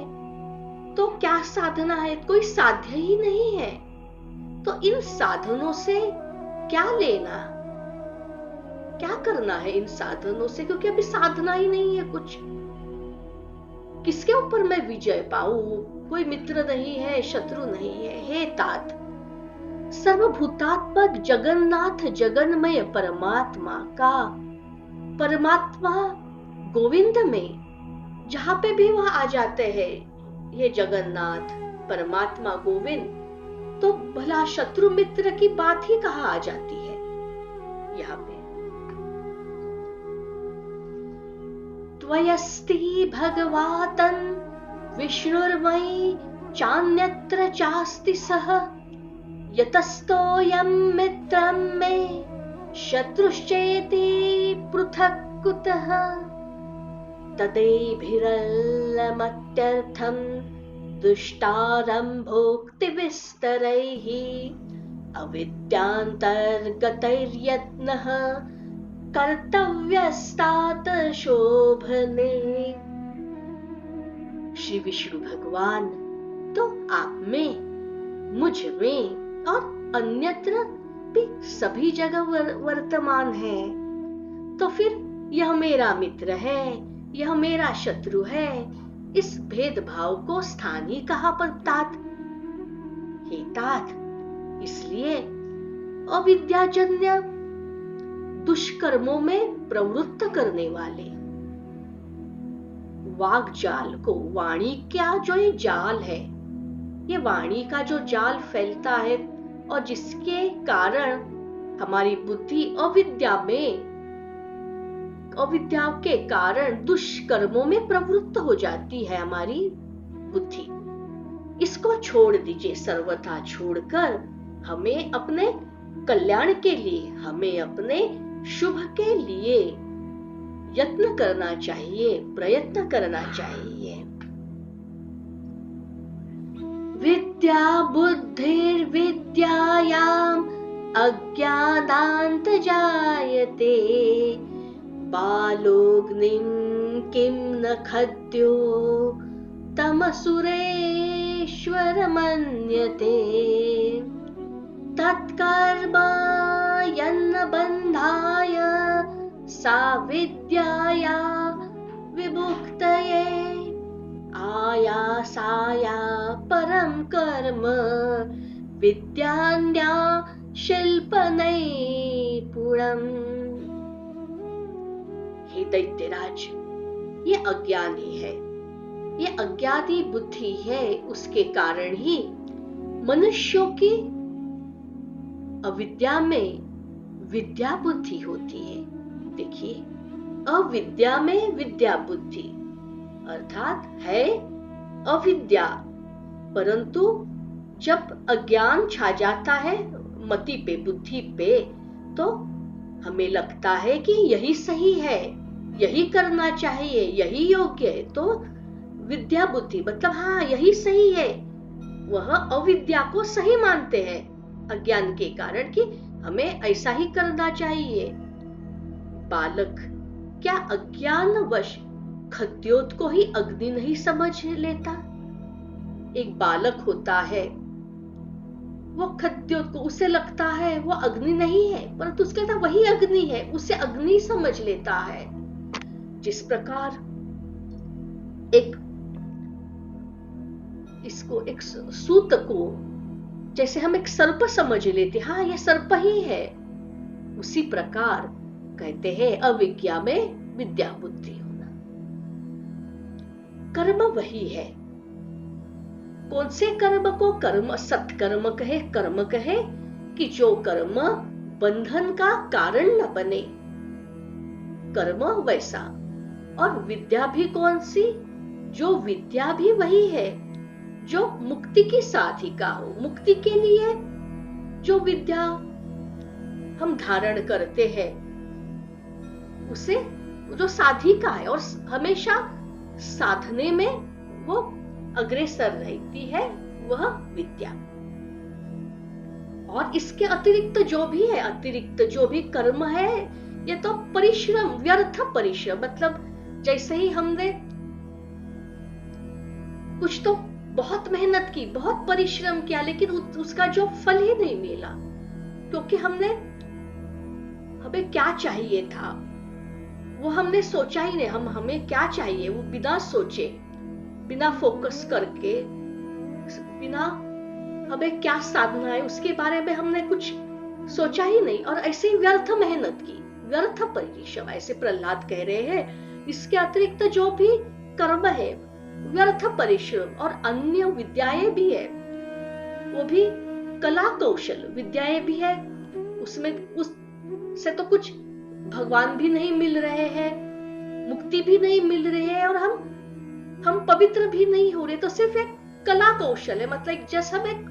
तो क्या साधना है? कोई साध्य ही नहीं है, तो इन साधनों से क्या लेना, क्या करना है इन साधनों से? क्योंकि अभी साधना ही नहीं है कुछ। किसके ऊपर मैं विजय पाऊं? कोई मित्र नहीं है, शत्रु नहीं है। हे तात, सर्वभूतात्मक जगन्नाथ जगन्मय परमात्मा का, परमात्मा गोविंद में जहां पे भी वह आ जाते हैं, ये जगन्नाथ परमात्मा गोविंद, तो भला शत्रु मित्र की बात ही कहाँ आ जाती है यहाँ पे। त्वयस्ति भगवातन् विष्णुर्मयि चान्यत्र चास्ति सः। यतस्तोऽयं मित्रं मे शत्रुश्चेति पृथक् कुतः। तदेभिरल्लमत्यर्थं दुष्टारम्भोक्तिविस्तरैः अविद्यान्तर्गतैर्यत्नः कर्तव्यस्तात शोभने। श्री विष्णु भगवान तो आप में, मुझ में और अन्यत्र भी सभी जगह वर्तमान है। तो फिर यह मेरा मित्र है, यह मेरा शत्रु है, इस भेदभाव को स्थान ही कहां पर तात? हे तात, इसलिए अविद्याजन्य दुष्कर्मों में प्रवृत्त करने वाले वाग जाल को, वाणी का जो ये जाल है, ये वाणी का जो जाल फैलता है और जिसके कारण हमारी बुद्धि अविद्या के कारण दुष्कर्मों में प्रवृत्त हो जाती है हमारी बुद्धि। इसको छोड़ दीजिए, सर्वथा छोड़कर हमें अपने कल्याण के लिए, हमें अपने शुभ के लिए यत्न करना चाहिए, प्रयत्न करना चाहिए। विद्या बुद्धिर्विद्यायां अज्ञानान्त जायते बालोऽग्निं किं न खद्यो तमसुरेश्वर मन्यते तत्कर्म यन्न बन्धाय सा विद्याया विमुक्तये आयासाया परं कर्म विद्यान्या शिल्पनैपुणम्। हे दैत्यराज, ये अज्ञानी है, ये अज्ञानी बुद्धि है, उसके कारण ही मनुष्यों की अविद्या में विद्या बुद्धि होती है। देखिए, अविद्या में विद्या बुद्धि अर्थात है अविद्या, परंतु जब अज्ञान छा जाता है मति पे, बुद्धि पे, तो हमें लगता है कि यही सही है, यही करना चाहिए, यही योग्य है। तो विद्या बुद्धि मतलब हाँ यही सही है, वह अविद्या को सही मानते हैं अज्ञान के कारण कि हमें ऐसा ही करना चाहिए। बालक क्या अज्ञानवश खद्योत को ही अग्नि नहीं समझ लेता? एक बालक होता है, वो खद्योत को, उसे लगता है वो अग्नि नहीं है, परंतु उसके कहता वही अग्नि है, उसे अग्नि समझ लेता है। जिस प्रकार एक सूत को जैसे हम एक सर्प समझ लेते, हाँ ये सर्प ही है, उसी प्रकार कहते हैं अविद्या में विद्या बुद्धि होना। कर्म वही है। कौन से कर्म को कर्म सत्कर्म कहे, कर्म कहे कि जो कर्म बंधन का कारण न बने, कर्म वैसा। और विद्या भी कौन सी? जो विद्या भी वही है जो मुक्ति की साधिका हो। मुक्ति के लिए जो विद्या हम धारण करते हैं उसे जो साधिका है और हमेशा साधने में वो अग्रसर रहती है, वह विद्या। और इसके अतिरिक्त जो भी है, अतिरिक्त जो भी कर्म है, ये तो परिश्रम, व्यर्थ परिश्रम। मतलब जैसे ही हमने कुछ तो बहुत मेहनत की, बहुत परिश्रम किया, लेकिन उसका जो फल ही नहीं मिला, क्योंकि हमें क्या चाहिए था वो हमने सोचा ही नहीं। हमें क्या चाहिए वो बिना सोचे, बिना फोकस करके, बिना हमें क्या साधना है उसके बारे में हमने कुछ सोचा ही नहीं, और ऐसे ही व्यर्थ मेहनत की, व्यर्थ परिश्रम। ऐसे प्रहलाद कह रहे हैं इसके अतिरिक्त जो भी कर्म है व्यर्थ परिश्रम। और अन्य विद्याएं भी है, वो भी कला कौशल विद्याएं भी है, उसमें उससे तो कुछ भगवान भी नहीं मिल रहे हैं, मुक्ति भी नहीं मिल रही है, और हम पवित्र भी नहीं हो रहे। तो सिर्फ एक कला कौशल है, मतलब जैसे हम एक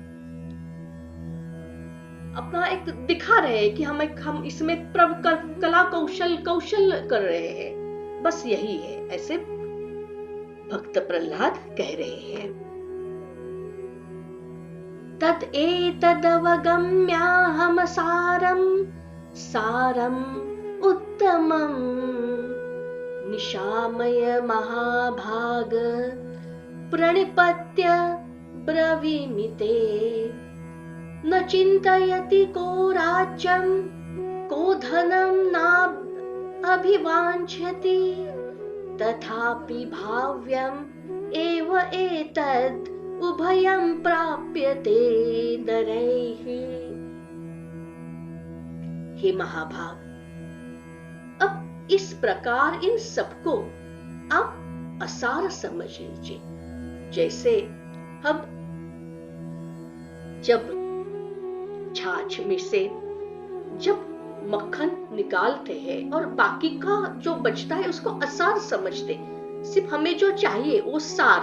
अपना एक दिखा रहे हैं कि हम इसमें कला कौशल कर रहे हैं, बस यही है। ऐसे भक्त प्रहलाद कह रहे हैं। तद एतदवगम्याहम सारम उत्तमं निशामय महाभाग प्रणिपत्य ब्रवीमि ते न चिन्तयति को राज्यं को धनं नाभिवाञ्छति तथापि भाव्यम् एव एतद् उभयं प्राप्यते नरैः। हे महाभाग, अब इस प्रकार इन सबको आप असार समझ लीजिए। जैसे हम जब छाछ में से जब मक्खन निकालते हैं और बाकी का जो बचता है उसको असार समझते, सिर्फ हमें जो चाहिए वो सार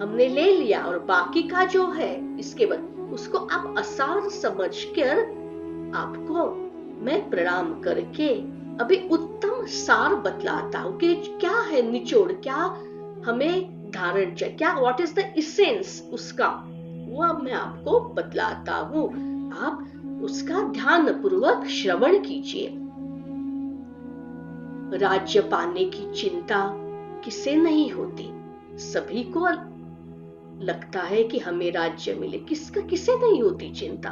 हमने ले लिया और बाकी का जो है इसके बाद उसको आप असार समझकर आपको मैं प्रणाम करके अभी उत्तम सार बतलाता हूँ कि क्या है निचोड़, क्या हमें धारण चाहिए, क्या व्हाट इज द एसेंस उसका, वो अब मैं आपको बतलाता हूँ। आप उसका ध्यान पूर्वक श्रवण कीजिए। राज्य पाने की चिंता किसे नहीं होती? सभी को लगता है कि हमें राज्य मिले। किसे नहीं होती चिंता?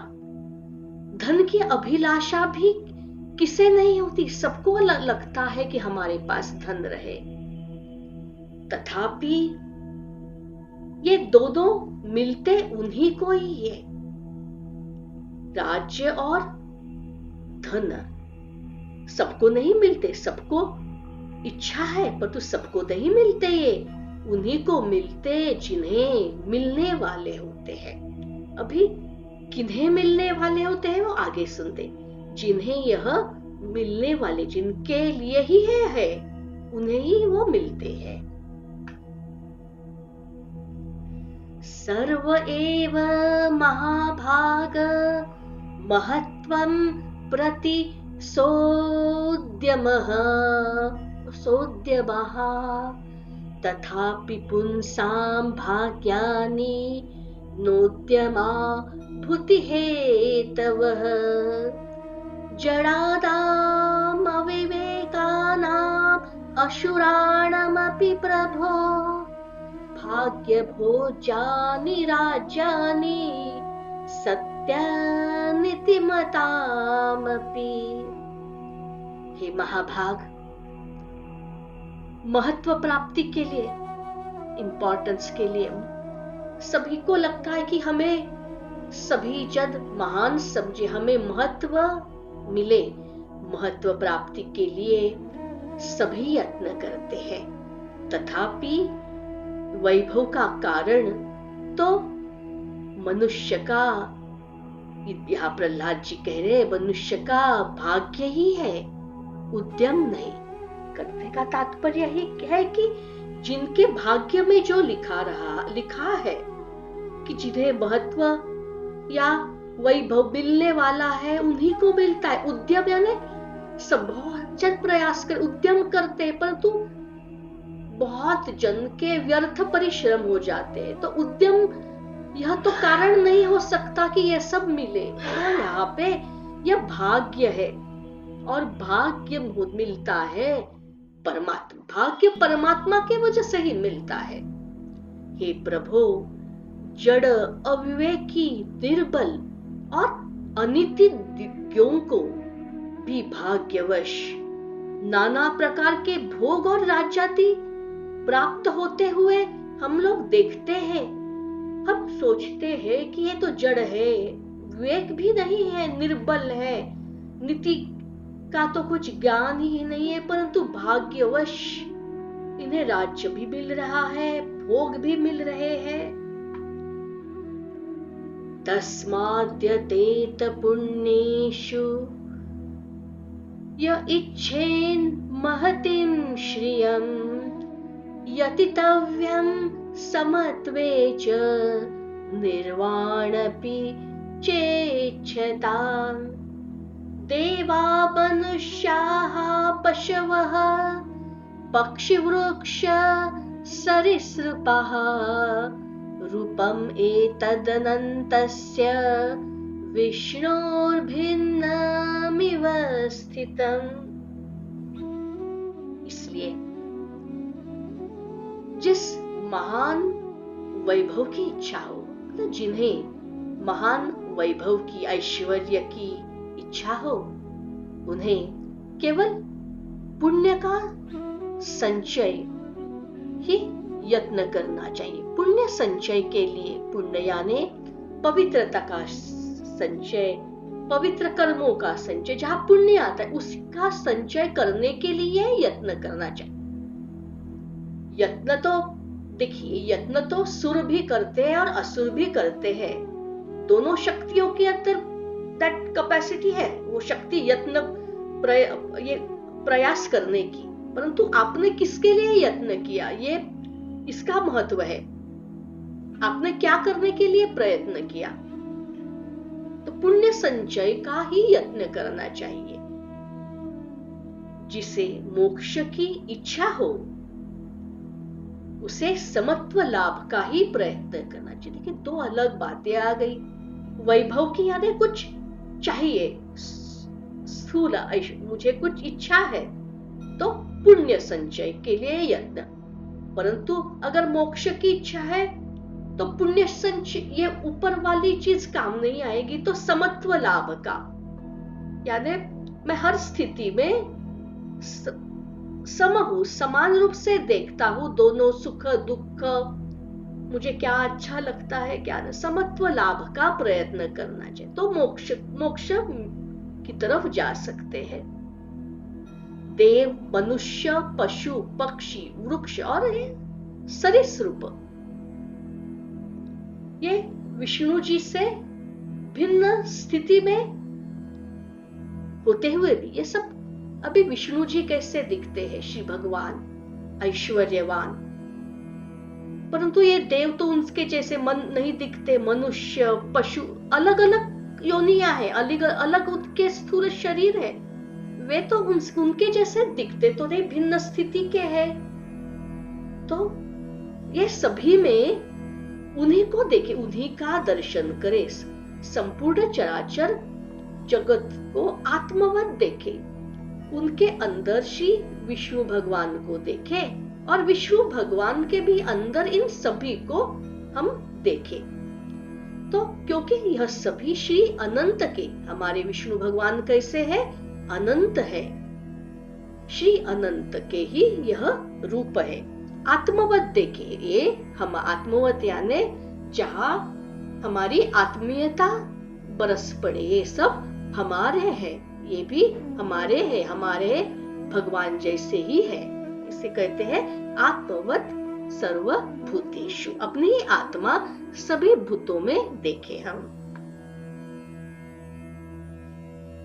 धन की अभिलाषा भी किसे नहीं होती? सबको लगता है कि हमारे पास धन रहे। तथापि ये दोनों मिलते उन्हीं को ही है, राज्य और धन। सबको नहीं मिलते, सबको इच्छा है परंतु सबको नहीं मिलते। ये उन्हीं को मिलते जिन्हें मिलने वाले होते हैं। अभी किन्हें मिलने वाले होते हैं वो आगे सुनते। जिन्हें यह मिलने वाले, जिनके लिए ही है उन्हें ही वो मिलते हैं। सर्व एव महाभाग महत्वं प्रति सोद्यमः तथापि पुंसां भाग्यानि नोद्यमा भूतिहेतवः जडानाम् अविवेकानाम् असुराणामपि प्रभो भाग्यभोज्यानि राज्यानि सत्यानिति मतामपि। हे महाभाग, महत्व प्राप्ति के लिए, इंपॉर्टेंस के लिए सभी को लगता है कि हमें सभी जन महान समझे, हमें महत्व मिले। महत्व प्राप्ति के लिए सभी यत्न करते हैं, तथापि वैभव का कारण तो मनुष्य का, यहाँ प्रहलाद जी कह रहे हैं, मनुष्य का भाग्य ही है, उद्यम नहीं। करने का तात्पर्य ही है कि जिनके भाग्य में जो लिखा है कि जिन्हें महत्व या वैभव मिलने वाला है उन्हीं को मिलता है। उद्यम यानी सब बहुत जन प्रयास कर उद्यम करते हैं परंतु बहुत जन के व्यर्थ परिश्रम हो जाते हैं। तो उद्यम यह तो कारण नहीं हो सकता कि यह सब मिले। यहाँ पे यह भाग्य है और भाग्य मिलता है परमात्मा, भाग्य परमात्मा के वजह से ही मिलता है। हे प्रभु, जड़ अविवेकी निर्बल और अनितिज्ञों को भी भाग्यवश नाना प्रकार के भोग और राज्यादि प्राप्त होते हुए हम लोग देखते हैं। हम सोचते हैं कि ये तो जड़ है, विवेक भी नहीं है, निर्बल है, नीति का तो कुछ ज्ञान ही नहीं है, परंतु भाग्यवश इन्हें राज्य भी मिल रहा है, भोग भी मिल रहे हैं। तस्माद्यतेत पुण्येषु य इच्छेन महतिं श्रियं यतितव्यं समत्वे च निर्वाणपि चेच्छताम्। देवा मनुष्याः पशवः पक्षिवृक्ष सरीसृपाः रूपम् एतदनन्तस्य विष्णोर्भिन्नमिव स्थितम्। इसलिए जिस महान वैभव की इच्छा हो, तो जिन्हें महान वैभव की, ऐश्वर्य की इच्छा हो, उन्हें केवल पुण्य का संचय ही यत्न करना चाहिए। पुण्य संचय के लिए, पुण्य यानी पवित्रता का संचय, पवित्र कर्मों का संचय, जहां पुण्य आता है उसका संचय करने के लिए यत्न करना चाहिए। यत्न तो देखिए, यत्न तो सुर भी करते हैं और असुर भी करते हैं। दोनों शक्तियों के अंदर दैट कैपेसिटी है, वो शक्ति यत्न प्रयास करने की। परंतु आपने किसके लिए यत्न किया, ये इसका महत्व है। आपने क्या करने के लिए प्रयत्न किया? तो पुण्य संचय का ही यत्न करना चाहिए। जिसे मोक्ष की इच्छा हो उसे समत्व लाभ का ही प्रयत्न करना चाहिए। देखिए, दो अलग बातें आ गई। वैभव की यानी कुछ चाहिए, स्थूल मुझे कुछ इच्छा है, तो पुण्य संचय के लिए यत्न। परंतु अगर मोक्ष की इच्छा है तो पुण्य संचय ये ऊपर वाली चीज काम नहीं आएगी। तो समत्व लाभ का, यानी मैं हर स्थिति में सम हूं, समान रूप से देखता हूं दोनों सुख दुख, मुझे क्या अच्छा लगता है क्या नहीं, समत्व लाभ का प्रयत्न करना चाहिए, तो मोक्ष की तरफ जा सकते हैं। देव, मनुष्य, पशु, पक्षी, वृक्ष और सरीसृप, ये विष्णु जी से भिन्न स्थिति में होते हुए भी ये सब अभी विष्णु जी कैसे दिखते हैं, श्री भगवान ऐश्वर्यवान, परंतु ये देव तो उनके जैसे मन नहीं दिखते। मनुष्य, पशु, अलग अलग योनियां हैं, अलग अलग उनके स्थूल शरीर है, वे तो उनके जैसे दिखते तो नहीं, भिन्न स्थिति के हैं। तो ये सभी में उन्हीं को देखे, उन्हीं का दर्शन करे, संपूर्ण चराचर जगत को आत्मवत देखे, उनके अंदर श्री विष्णु भगवान को देखे और विष्णु भगवान के भी अंदर इन सभी को हम देखें। तो क्योंकि यह सभी श्री अनंत के, हमारे विष्णु भगवान कैसे है, अनंत है, श्री अनंत के ही यह रूप है। आत्मवत देखे, ये हम आत्मवत यानी जहां हमारी आत्मीयता बरस पड़े, ये सब हमारे हैं, ये भी हमारे हैं, हमारे भगवान जैसे ही है। इसे कहते हैं आत्मवत सर्वभूतेषु, अपनी आत्मा सभी भूतों में देखे हम।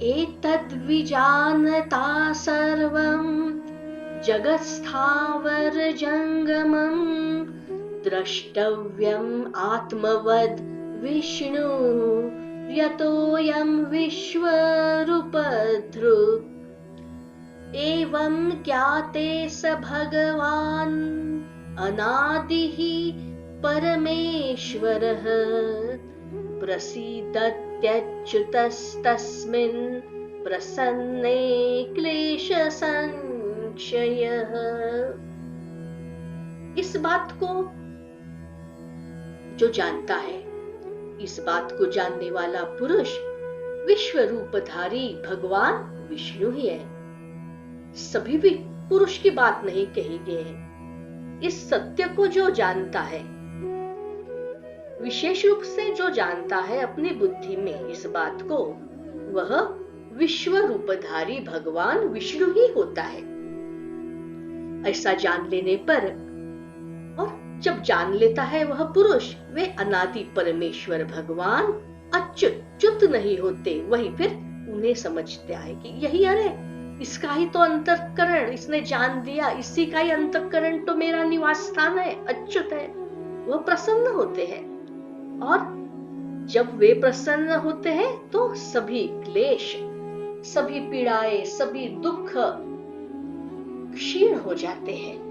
एतद् विजानता सर्वं जगत्स्थावर जंगमं द्रष्टव्यम् आत्मवद् विष्णु यतोऽयं विश्वरूपधृक् एवं ज्ञाते स भगवान् अनादिः परमेश्वरः प्रसीदत्यच्युतस्तस्मिन् प्रसन्ने क्लेशसंक्षयः। इस बात को जो जानता है, इस बात को जानने वाला पुरुष विश्व रूपधारी भगवान विष्णु ही है। सभी भी पुरुष की बात नहीं कही गई है। इस सत्य को जो जानता है, विशेष रूप से जो जानता है अपनी बुद्धि में इस बात को, वह विश्व रूपधारी भगवान विष्णु ही होता है। ऐसा जान लेने पर, और जब जान लेता है वह पुरुष, वे अनादि परमेश्वर भगवान अच्युत नहीं होते, वही फिर उन्हें समझते है कि यही, अरे इसका ही तो अंतःकरण, इसने जान दिया, इसी का ही अंतःकरण तो मेरा निवास स्थान है, अच्युत है। वह प्रसन्न होते हैं, और जब वे प्रसन्न होते हैं तो सभी क्लेश, सभी पीड़ाएं, सभी दुख क्षीण हो जाते हैं।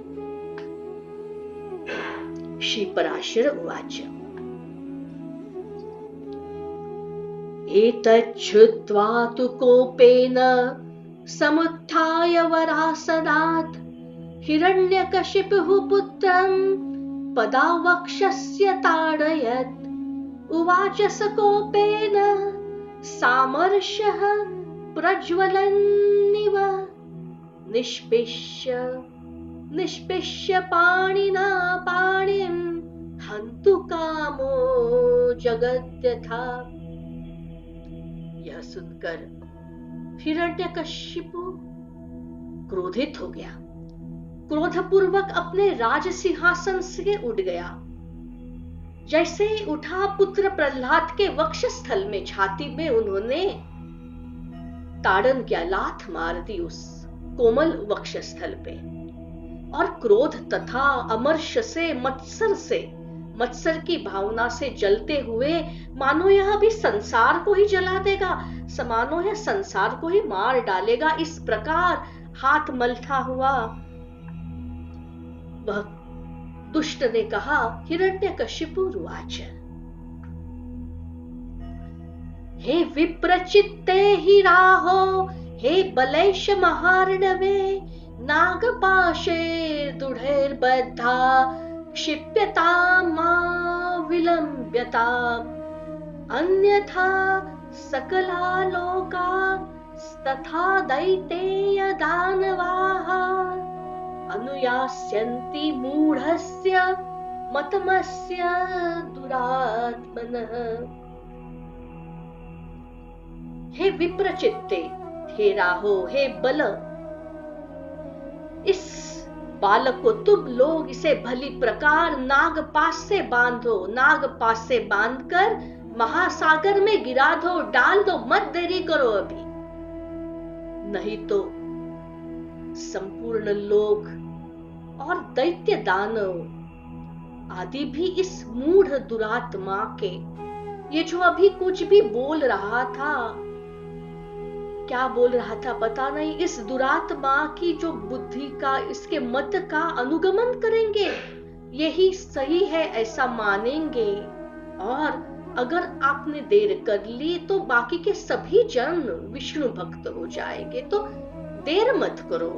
श्री पराशर उवाच एतच्छ्रुत्वा तु कोपेन समुत्थाय वरासनात् हिरण्यकशिपुः पुत्रं पदावक्षस्य ताडयत् उवाच स कोपेन सामर्षः प्रज्वलन्निव निष्पिष्य पाणिना पाणिं हन्तु कामो जगत्यथा। यह सुनकर हिरण्यकशिपु क्रोधित हो गया, क्रोधपूर्वक अपने राज सिंहासन से उठ गया। जैसे ही उठा, पुत्र प्रहलाद के वक्षस्थल में, छाती में उन्होंने ताड़न किया, लात मार दी उस कोमल वक्षस्थल पे, और क्रोध तथा अमर्ष से, मत्सर की भावना से जलते हुए, मानो यह भी संसार को ही जला देगा, मानो यह संसार को ही मार डालेगा, इस प्रकार हाथ मलता हुआ वह दुष्ट ने कहा, हिरण्यकशिपु रुवाच, हे विप्रचित्ते हि राहो, हे बलैष महार्णवे, नागपाशे दुढैर्बद्धा क्षिप्यता मा विलम्ब्यता, अन्यथा सकला लोका तथा दैतेय दानवाः अनुयास्यन्ति मूढस्य मतमस्य दुरात्मनः। हे विप्रचित्ते, हे राहो, हे बल, इस बालक को तुम लोग इसे भली प्रकार नागपाश से बांधो, नागपाश से बांधकर महासागर में गिरा दो, डाल दो, मत देरी करो अभी, नहीं तो संपूर्ण लोक और दैत्य दानव आदि भी इस मूढ़ दुरात्मा के, ये जो अभी कुछ भी बोल रहा था, क्या बोल रहा था पता नहीं, इस दुरात्मा की जो बुद्धि का, इसके मत का अनुगमन करेंगे, यही सही है ऐसा मानेंगे, और अगर आपने देर कर ली तो बाकी के सभी जन विष्णु भक्त हो जाएंगे, तो देर मत करो।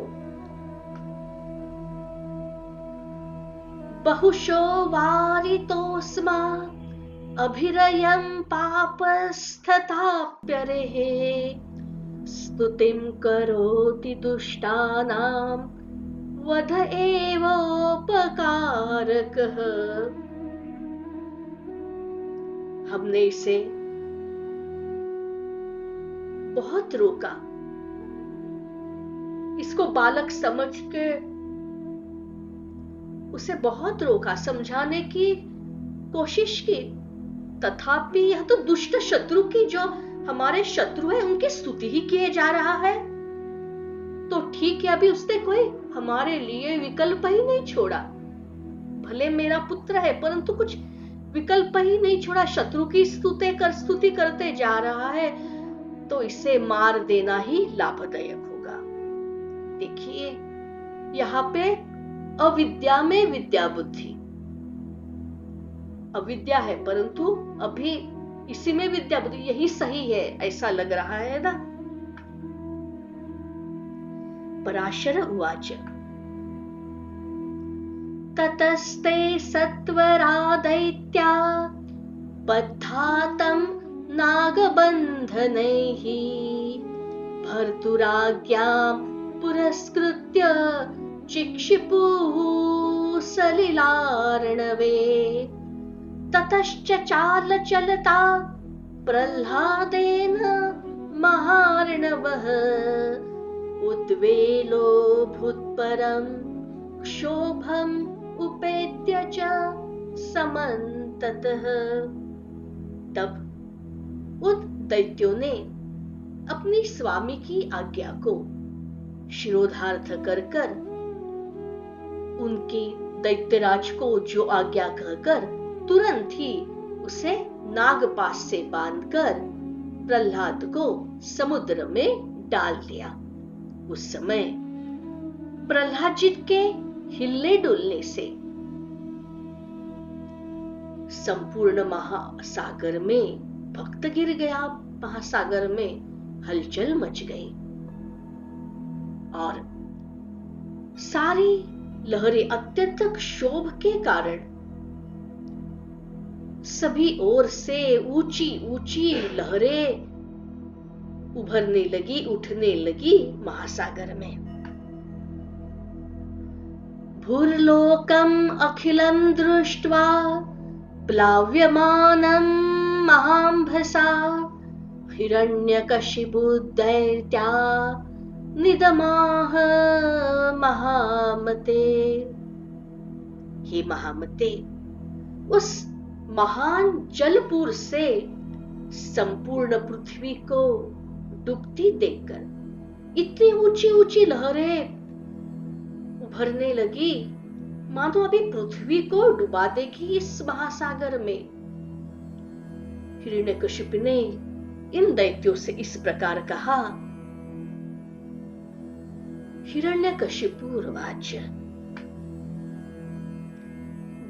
बहुशो वारितोस्मा अभिरयं पापस्तथाप्यरेः, स्तुतिं करोति दुष्टानां वध एवोपकारकः। हमने इसे बहुत रोका, इसको बालक समझ के उसे बहुत रोका, समझाने की कोशिश की, तथापि यह तो दुष्ट शत्रु की, जो हमारे शत्रु है, उनकी स्तुति ही किए जा रहा है, तो ठीक है, अभी उसने कोई हमारे लिए विकल्प ही नहीं छोड़ा। भले मेरा पुत्र है, परंतु कुछ विकल्प ही नहीं छोड़ा, शत्रु की स्तुति करते जा रहा है, तो इसे मार देना ही लाभदायक होगा। देखिए, यहाँ पे अविद्या में विद्या बुद्धि, अविद्या है परंतु अभी इसी में विद्या बुद्धि, यही सही है ऐसा लग रहा है ना। पराशर उवाच ततस्ते सत्वरा दैत्या बद्धातं नागबन्धनैः, भर्तुराज्ञां पुरस्कृत्य चिक्षिपुः सलिलार्णवे। ततश्च चालचलता प्रह्लादेन महार्णवः, उद्वेलो भूत्परं क्षोभम् उपेत्य च समन्ततः। तब उन दैत्यों ने अपनी स्वामी की आज्ञा को शिरोधार्थ कर उनकी दैत्यराज को जो आज्ञा कहकर तुरंत ही उसे नागपाश से बांधकर प्रह्लाद को समुद्र में डाल दिया। उस समय प्रह्लाद जी के हिलने डुलने से संपूर्ण महासागर में भक्त गिर गया, महासागर में हलचल मच गई और सारी लहरें अत्यंत क्षोभ के कारण सभी ओर से ऊंची ऊंची लहरें उभरने लगी, उठने लगी महासागर में। भूर्लोकम् अखिलं दृष्ट्वा प्लाव्यमानं महाम्भसा, हिरण्यकशिपुदैत्या निदमाह महामते। हे महामते, उस महान जलपुर से संपूर्ण पृथ्वी को डूबती देखकर इतनी ऊंची ऊंची लहरें उभरने लगी, मानो अभी पृथ्वी को डुबा देगी इस महासागर में। हिरण्यकशिपु ने इन दैत्यों से इस प्रकार कहा। हिरण्यकशिपुर्वाच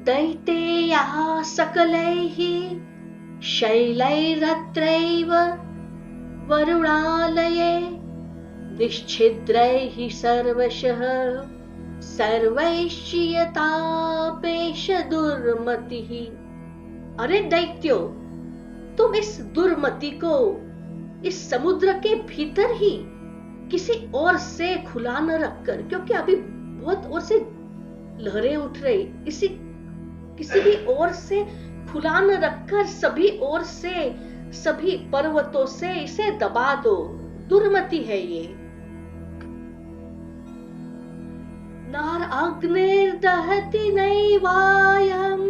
दैतेयः सकलैः शैलैरत्रैव वरुणालये निश्छिद्रैः सर्वशः सर्वैश्चियतापेश दुर्मतिः। अरे दैत्यो, तुम इस दुर्मति को इस समुद्र के भीतर ही किसी और से खुला न रखकर, क्योंकि अभी बहुत और से लहरें उठ रही, किसी भी और से खुला न रखकर सभी ओर से, सभी पर्वतों से इसे दबा दो। दुर्मति है ये। नार अग्निर्दहति नैवायम्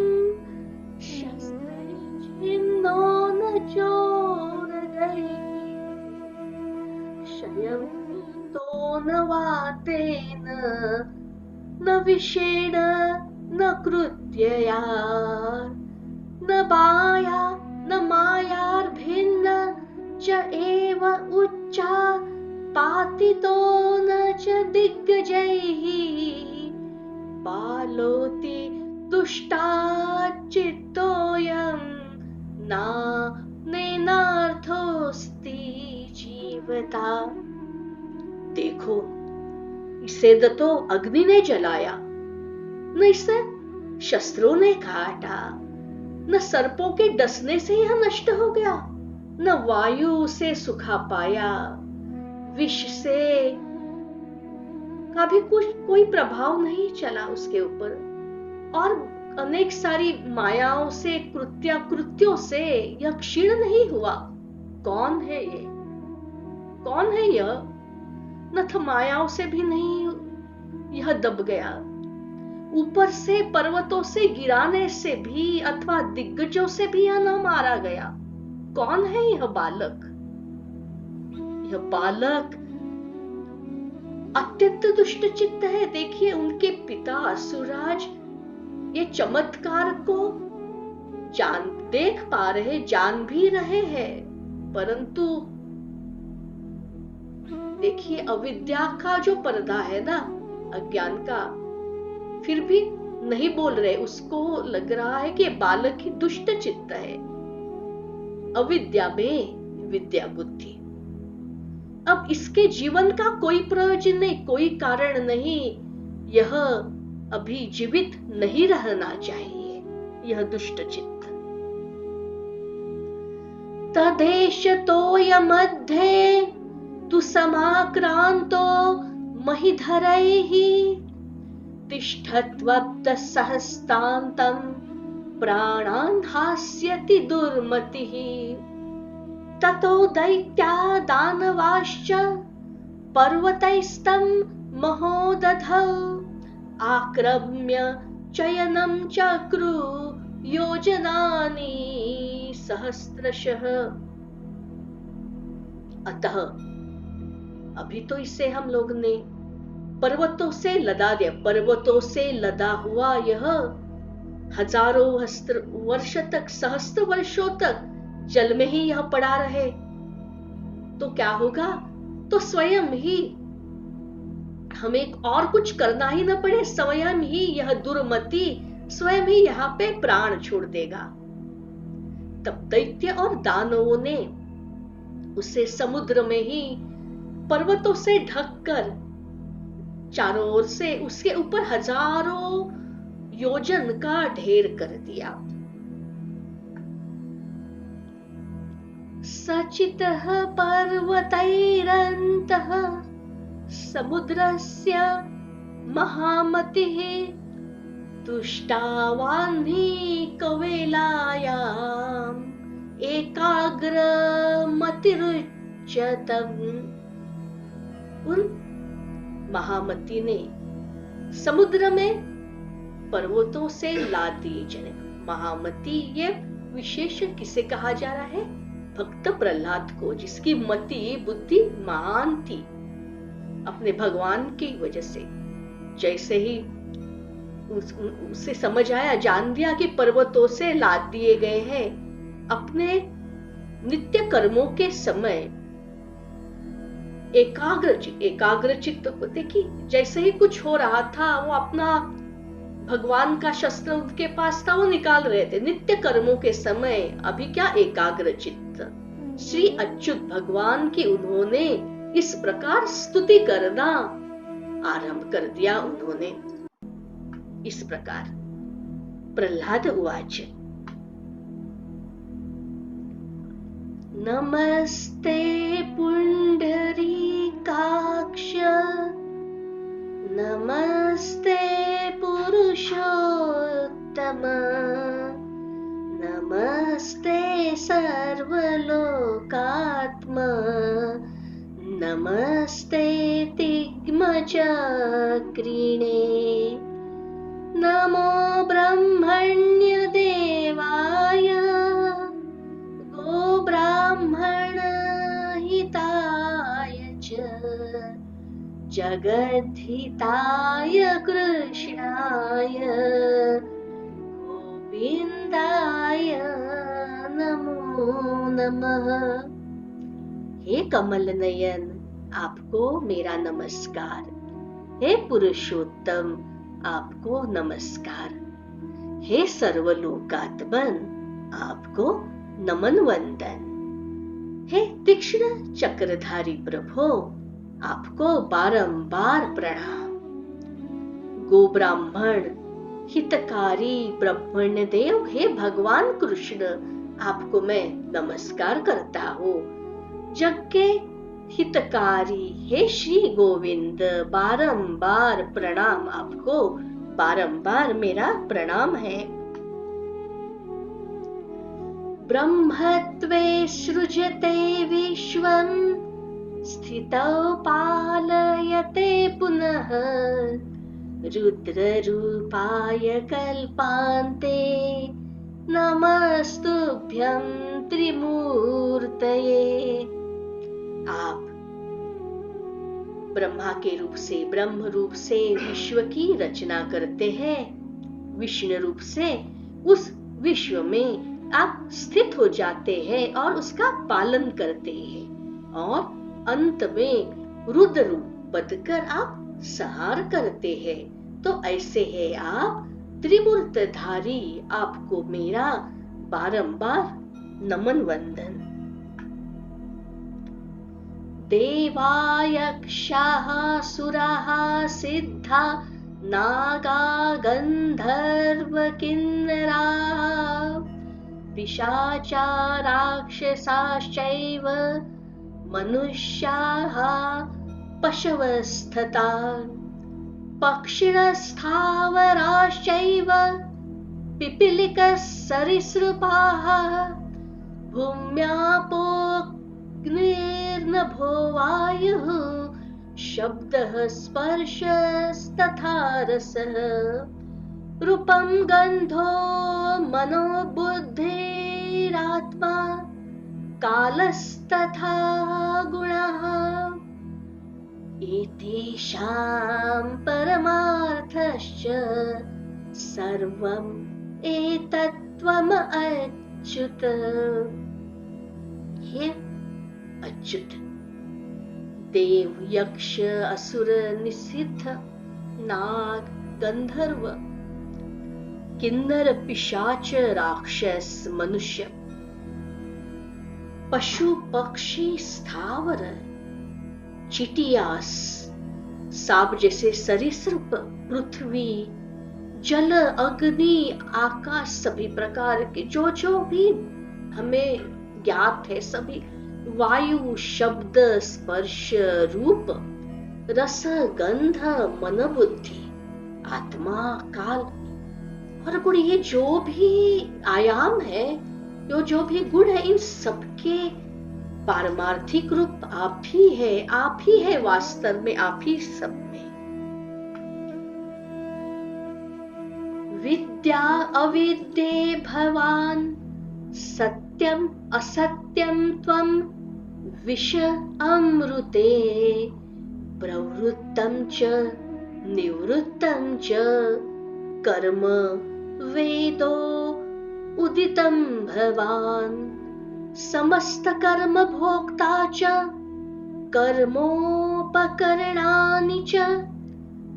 शस्त्रैर्छिन्नो न चोरगैः शयमितो न वातेन न विषेण न कृत्यया न मायार्भिन्न च एव उच्चा पातितो न च दिग्गजैः पालोति दुष्टाच्चित्तोऽयं नेनार्थोऽस्ति जीवता। देखो, इसे तो अग्नि ने जलाया, न इसे शस्त्रों ने काटा, न सर्पों के डसने से यह नष्ट हो गया, न वायु से सुखा पाया, विष से का भी कोई प्रभाव नहीं चला उसके ऊपर, और अनेक सारी मायाओं से कृत्यों से यह क्षीण नहीं हुआ। कौन है ये? कौन है यह? न तो मायाओं से भी नहीं यह दब गया, ऊपर से पर्वतों से गिराने से भी अथवा दिग्गजों से भी यह न मारा गया। कौन है यह बालक? यह बालक अत्यंत दुष्ट चित्त है। देखिए, उनके पिता असुरराज ये चमत्कार को देख पा रहे, जान भी रहे हैं, परंतु देखिए अविद्या का जो पर्दा है ना, अज्ञान का, फिर भी नहीं बोल रहे। उसको लग रहा है कि बालक ही दुष्ट चित्त है, अविद्या में विद्या बुद्धि। अब इसके जीवन का कोई प्रयोजन नहीं, कोई कारण नहीं, यह अभी जीवित नहीं रहना चाहिए, यह दुष्ट चित्त। तदेशतोऽयमध्ये तु समाक्रांतो महिधरैः तिष्ठत्वब्दसहस्तान्तं प्राणान् हास्यति दुर्मतिः। ततो दैत्या दानवाश्च पर्वतैस्तं महोदधौ आक्रम्य चयनं चक्रु योजनानि सहस्रशः। अतः अभी तो इसे हम लोग ने पर्वतों से लदा दिया। पर्वतों से लदा हुआ यह हजारों वर्ष तक, सहस्त्र वर्षों तक जल में ही यह पड़ा रहे तो क्या होगा? तो स्वयं ही हमें और कुछ करना ही न पड़े, स्वयं ही यह दुर्मति स्वयं ही यहाँ पे प्राण छोड़ देगा। तब दैत्य और दानवों ने उसे समुद्र में ही पर्वतों से ढककर चारों ओर से उसके ऊपर हजारों योजन का ढेर कर दिया। सचितः पर्वतैरन्तः समुद्रस्य महामतिः तुष्टावान्ही कवेलायाम् एकाग्रमतिरुच्यतम्। उन महामती ने समुद्र में पर्वतों से लाद दी जने। महामती ये विशेषण किसे कहा जा रहा है? भक्त प्रहलाद को, जिसकी मति बुद्धि महान थी अपने भगवान की वजह से। जैसे ही उसे समझ आया, जान दिया कि पर्वतों से लाद दिए गए हैं, अपने नित्य कर्मों के समय एकाग्र चित्त को देखी। जैसे ही कुछ हो रहा था वो अपना भगवान का शस्त्र उनके पास था, वो निकाल रहे थे नित्य कर्मों के समय। अभी क्या एकाग्र चित्त श्री अच्युत भगवान की उन्होंने इस प्रकार स्तुति करना आरंभ कर दिया। उन्होंने इस प्रकार प्रहलाद उवाच नमस्ते पुंडरीकाक्ष नमस्ते पुरुषोत्तम नमस्ते सर्वलोकात्मा नमस्ते तिग्मचक्रिणे नमो ब्रह्मण्य देवाय गो ब्राह्मण हिताय च जगद्धिताय कृष्णाय गोविंदाय नमो नमः। हे कमल नयन, आपको मेरा नमस्कार। हे पुरुषोत्तम, आपको नमस्कार। हे सर्वलोकात्मन, आपको नमन वंदन। हे तीक्ष्ण चक्रधारी प्रभो, आपको बारंबार प्रणाम। गो ब्राह्मण हितकारी ब्राह्मण देव, हे भगवान कृष्ण, आपको मैं नमस्कार करता हूँ। जग के हितकारी हे श्री गोविंद, बारंबार प्रणाम आपको, बारंबार मेरा प्रणाम है। ब्रह्मत्वे सृजते विश्वं स्थितौ पालयते पुनः रुद्ररूपाय कल्पान्ते नमस्तुभ्यं त्रिमूर्तये। आप ब्रह्मा के रूप से, ब्रह्म रूप से विश्व की रचना करते हैं। विष्णु रूप से उस विश्व में आप स्थित हो जाते हैं और उसका पालन करते हैं, और अंत में रुद्र रूप बदकर आप संहार करते हैं। तो ऐसे है आप त्रिमूर्तधारी, आपको मेरा बारंबार नमन वंदन। देवा यक्षाः सुराः सिद्धा नागा गंधर्व किन्नराः पिशाचा राक्षसाश्चैव मनुष्याः पशवस्तथा पक्षिणस्थावराश्चैव पिपीलिकाः सरीसृपाः भूम्यापोऽग्निर्नभो वायुः शब्दः स्पर्शस्तथा रसः रूपं गन्धो मनो बुद्धिरात्मा कालस्तथा गुणः एतेषां परमार्थश्च सर्वम् एतत्त्वम् अच्युत। हे अच्युत, देव यक्ष असुर निषिद्ध नाग गंधर्व किन्नर पिशाच राक्षस मनुष्य पशु पक्षी स्थावर चिटिया सांप जैसे सरीसृप पृथ्वी जल अग्नि आकाश सभी प्रकार के जो भी हमें ज्ञात है, सभी वायु शब्द स्पर्श रूप रस गंध मन बुद्धि आत्मा काल और गुण, ये जो भी आयाम है, जो भी गुण है, इन सबके पारमार्थिक रूप आप ही है वास्तव में, आप ही सब में। विद्या अविद्ये भवान सत्यम असत्यम त्वं विष अमृते प्रवृत्तं च निवृत्तं च कर्म वेदो उदितं भवान् समस्त कर्म भोक्ता च कर्मोपकरणानि च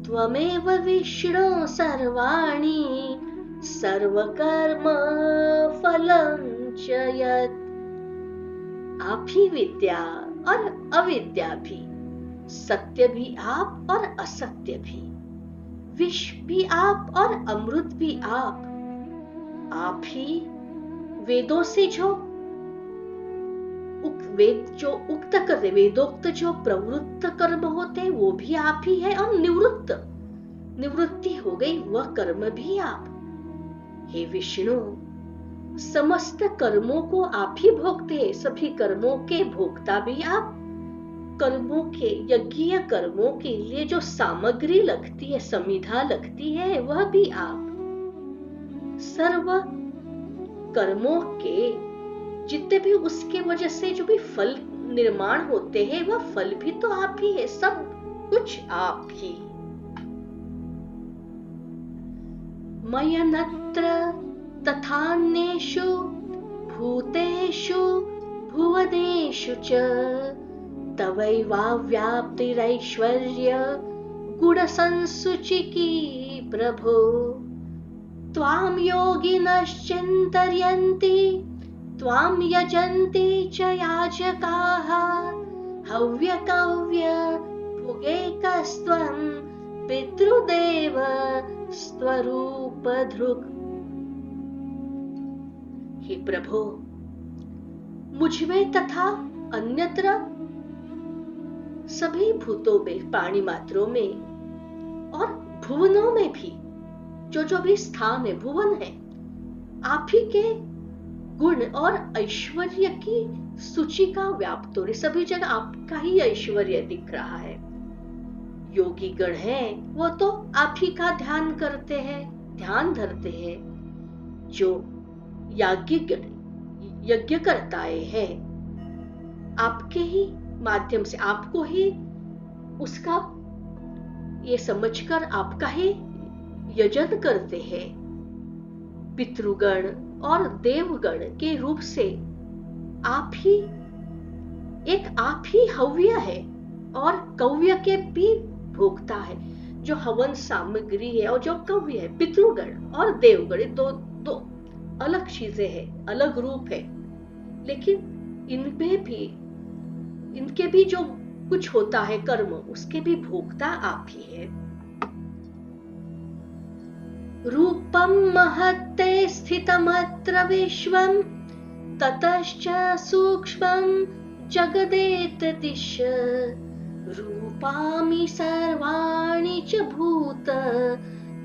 त्वमेव विष्णु सर्वाणि सर्वकर्म फलं च यत्। आप ही विद्या और अविद्या भी, सत्य भी आप और असत्य भी, विष भी आप और अमृत भी आप ही वेदों से जो उक्त करते, वेदोक्त जो प्रवृत्त कर्म होते हैं वो भी आप ही है, और निवृत्ति हो गई वह कर्म भी आप। हे विष्णु, समस्त कर्मों को आप ही भोगते हैं, सभी कर्मों के भोक्ता भी आप। कर्मों के, यज्ञीय कर्मों के लिए जो सामग्री लगती है, समिधा लगती है, वह भी आप। सर्व कर्मों के जितने भी उसके वजह से जो भी फल निर्माण होते हैं, वह फल भी तो आप ही है, सब कुछ आप ही। मयनत्र तथान्येषु भूतेषु भुवनेषु च तवैवाव्याप्तिरैश्वर्य गुणसंसुचिकी प्रभो। त्वां योगिनश्चिन्तयन्ति त्वां यजन्ति च याजकाः हव्यकव्य भुगेकस्त्वं पितृदेव स्वरूपधृक्। हे प्रभो, मुझमें तथा अन्यत्र सभी भूतों में, प्राणी मात्रों में और भुवनों में भी, जो भी स्थान है, भुवन है, आप ही के गुण और ऐश्वर्य की सूची का व्याप्त हो रही, सभी जगह आपका ही ऐश्वर्य दिख रहा है। योगी गण है वो तो आप ही का ध्यान करते हैं, ध्यान धरते हैं। जो यज्ञ करताए हैं, आपके ही माध्यम से, आपको ही उसका ये समझकर आपका ही यजन करते हैं। पितृगण और देवगण के रूप से आप ही हव्य है और कव्य के भी भोक्ता है। जो हवन सामग्री है और जो कव्य है, पितृगण और देवगण, दो अलग चीजें हैं, अलग रूप है, लेकिन इनके भी जो कुछ होता है कर्म, उसके भी भोक्ता आप ही है। रूपम महत्ते स्थितमत्र विश्वम ततश्च सूक्ष्मं जगदेतदिश। रूपामि सर्वाणि च भूत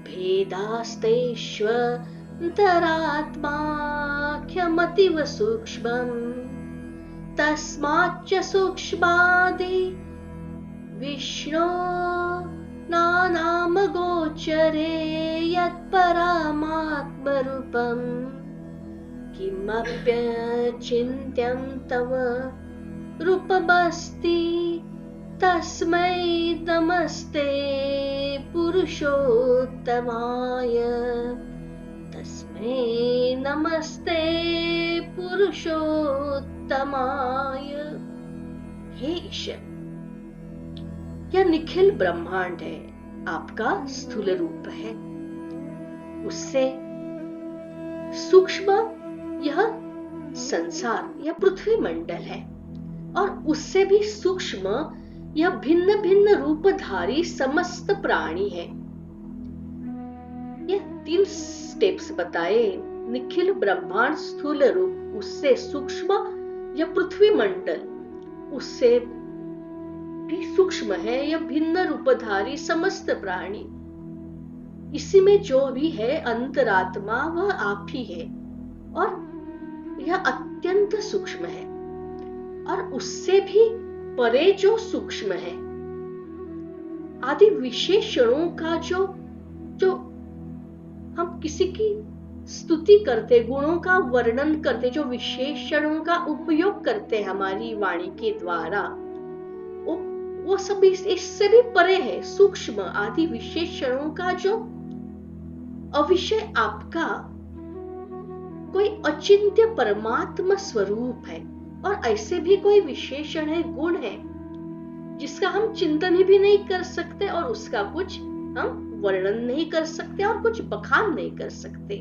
भेदास्तेष्वन्तरात्माख्यमतीव सूक्ष्मम्। तस्माच्च सूक्ष्मादि विष्णो नाम गोचरे यत्परमात्मरूपम्। किमप्यचिन्त्यं तव रूपमस्ति तस्मै नमस्ते पुरुषोत्तमाय। तस्मै नमस्ते पुरुषोत्तमाय। हे ईश्वर, यह निखिल ब्रह्मांड है, आपका स्थूल रूप है। उससे सूक्ष्म यह संसार, यह पृथ्वी मंडल है, और उससे भी सूक्ष्म यह भिन्न भिन्न रूपधारी समस्त प्राणी है। यह 3 स्टेप्स बताए। निखिल ब्रह्मांड स्थूल रूप, उससे सूक्ष्म यह पृथ्वी मंडल, उससे भी सूक्ष्म है यह भिन्न रूपधारी समस्त प्राणी। इसी में जो भी है अंतरात्मा, वह आप ही है, और यह अत्यंत सूक्ष्म है। और उससे भी परे जो सूक्ष्म है, आदि विशेषणों का जो हम किसी की स्तुति करते, गुणों का वर्णन करते, जो विशेषणों का उपयोग करते हमारी वाणी के द्वारा, वो सब इससे भी परे है। सूक्ष्म आदि विशेषणों का जो अविषय आपका कोई अचिंत्य परमात्मा स्वरूप है, और ऐसे भी कोई विशेषण है, गुण है, जिसका हम चिंतन भी नहीं कर सकते और उसका कुछ हम वर्णन नहीं कर सकते और कुछ बखान नहीं कर सकते।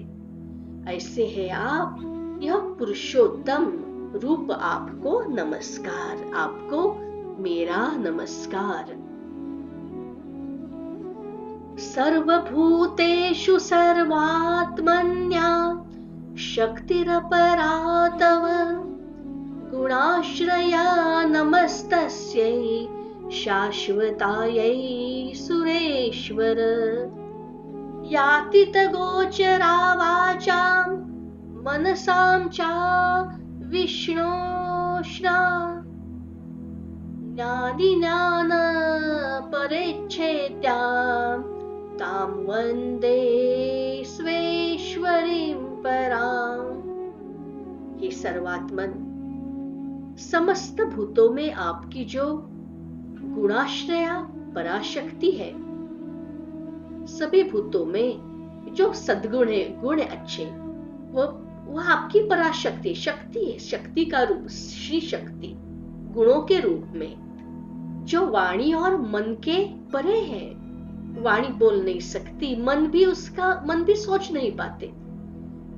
ऐसे है आप, यह पुरुषोत्तम रूप आपको नमस्कार, आपको मेरा नमस्कार। सर्वभूतेषु सर्वात्मन्या शक्तिरपरा तव, गुणाश्रया नमस्तस्यै शाश्वतायै सुरेश्वर। यातितगोचरा वाचां मनसां च विष्णोष्णा, ज्ञानिज्ञान परेच्छेद्यां तां वन्दे स्वेश्वरीं परां। हे सर्वात्मन, समस्त भूतों में आपकी जो गुणाश्रया पराशक्ति है, सभी भूतों में जो सद्गुण है, गुण है अच्छे, वो आपकी पराशक्ति, शक्ति है, शक्ति का रूप, श्री शक्ति, गुणों के रूप में, जो वाणी और मन के परे है। वाणी बोल नहीं सकती, मन भी सोच नहीं पाते,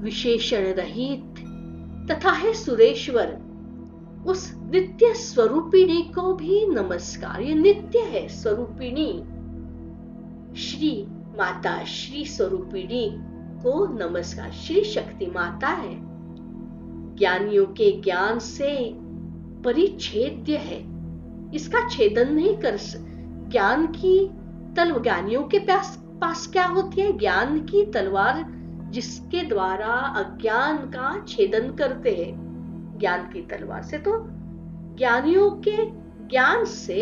विशेषण रहित तथा है सुरेश्वर। उस नित्य स्वरूपिणी को भी नमस्कार। ये नित्य है स्वरूपिणी, श्री माता, श्री स्वरूपिणी को नमस्कार। श्री शक्ति माता है, ज्ञानियों के ज्ञान से परिच्छेद्य है, इसका छेदन नहीं कर ज्ञान की ज्ञानियों के पास क्या होती है? ज्ञान की तलवार, जिसके द्वारा अज्ञान का छेदन करते हैं। ज्ञान की तलवार से तो ज्ञानियों के ज्ञान से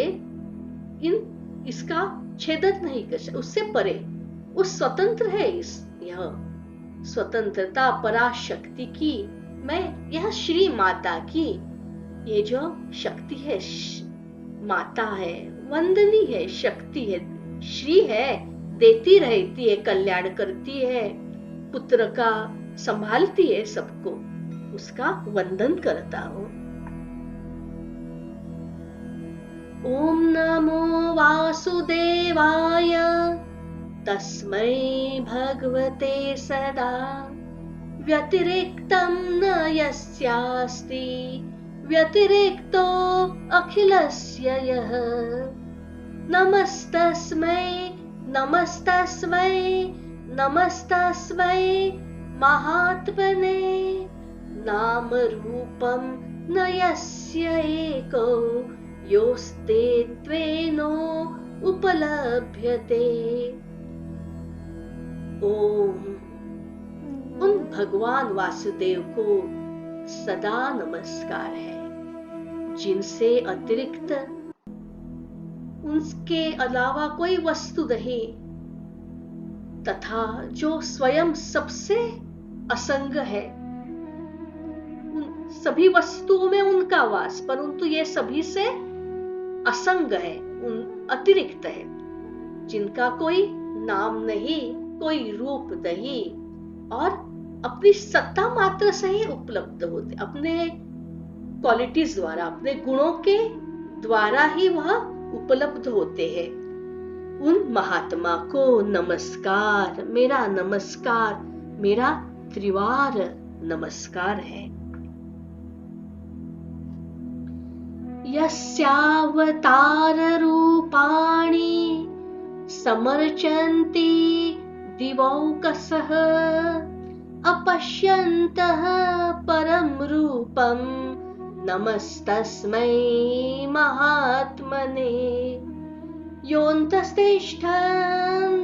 इसका छेदन नहीं कर सकते, उससे परे, उस स्वतंत्र है। यह स्वतंत्रता पराशक्ति की, मैं यह श्री माता की, ये जो शक्ति है, माता है, वंदनी है, शक्ति है, श्री है, देती रहती है, कल्याण करती है, पुत्र का संभालती है सबको, उसका वंदन करता हूं। ओम नमो वासुदेवाय तस्मै भगवते सदा, व्यतिरिक्तं न यस्यास्ति व्यतिरिक्तो अखिलस्य यः। नमस्तस्मै नमस्तस्मै नमस्तस्मै महात्मने, नाम रूपं न यस्य एको योस्ते त्वेनो उपलभ्यते। ओम उन भगवान वासुदेव को सदा नमस्कार है, जिनसे अतिरिक्त, उनके अलावा कोई वस्तु नहीं, तथा जो स्वयं सबसे असंग है। उन सभी वस्तुओं में उनका वास, परंतु ये सभी से असंग है, उन अतिरिक्त है, जिनका कोई नाम नहीं, कोई रूप नहीं, और अपनी सत्ता मात्र से ही उपलब्ध होते, अपने क्वालिटीज द्वारा, अपने गुणों के द्वारा ही वह उपलब्ध होते हैं। उन महात्मा को नमस्कार, मेरा नमस्कार, मेरा त्रिवार नमस्कार है। यस्यावतार रूपाणि समर्चन्ति दिवौकसः, अपश्यन्तः परं रूपं, नमस्तस्मै महात्मने। योऽन्तस्तिष्ठन्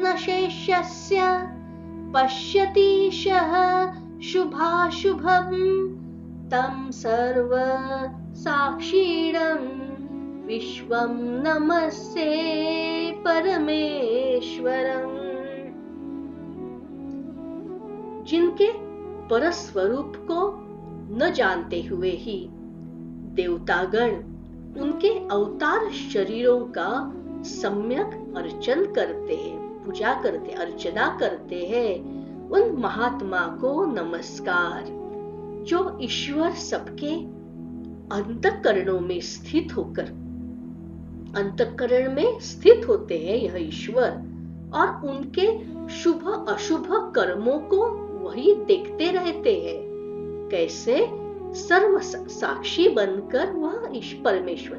न शेष्यस्य, पश्यतीशः शुभाशुभं, तं सर्व साक्षीणं विश्वं नमस्ते परमेश्वरम्। जिनके परस्वरूप को न जानते हुए ही देवतागण उनके अवतार शरीरों का सम्यक अर्चन करते हैं, पूजा करते, अर्चना करते हैं। उन महात्मा को नमस्कार, जो ईश्वर सबके अंतःकरणों में स्थित होकर, अंतःकरण में स्थित होते हैं। यह ईश्वर और उनके शुभ अशुभ कर्मों को वही देखते रहते हैं। कैसे सर्व साक्षी बनकर वह परमेश्वर,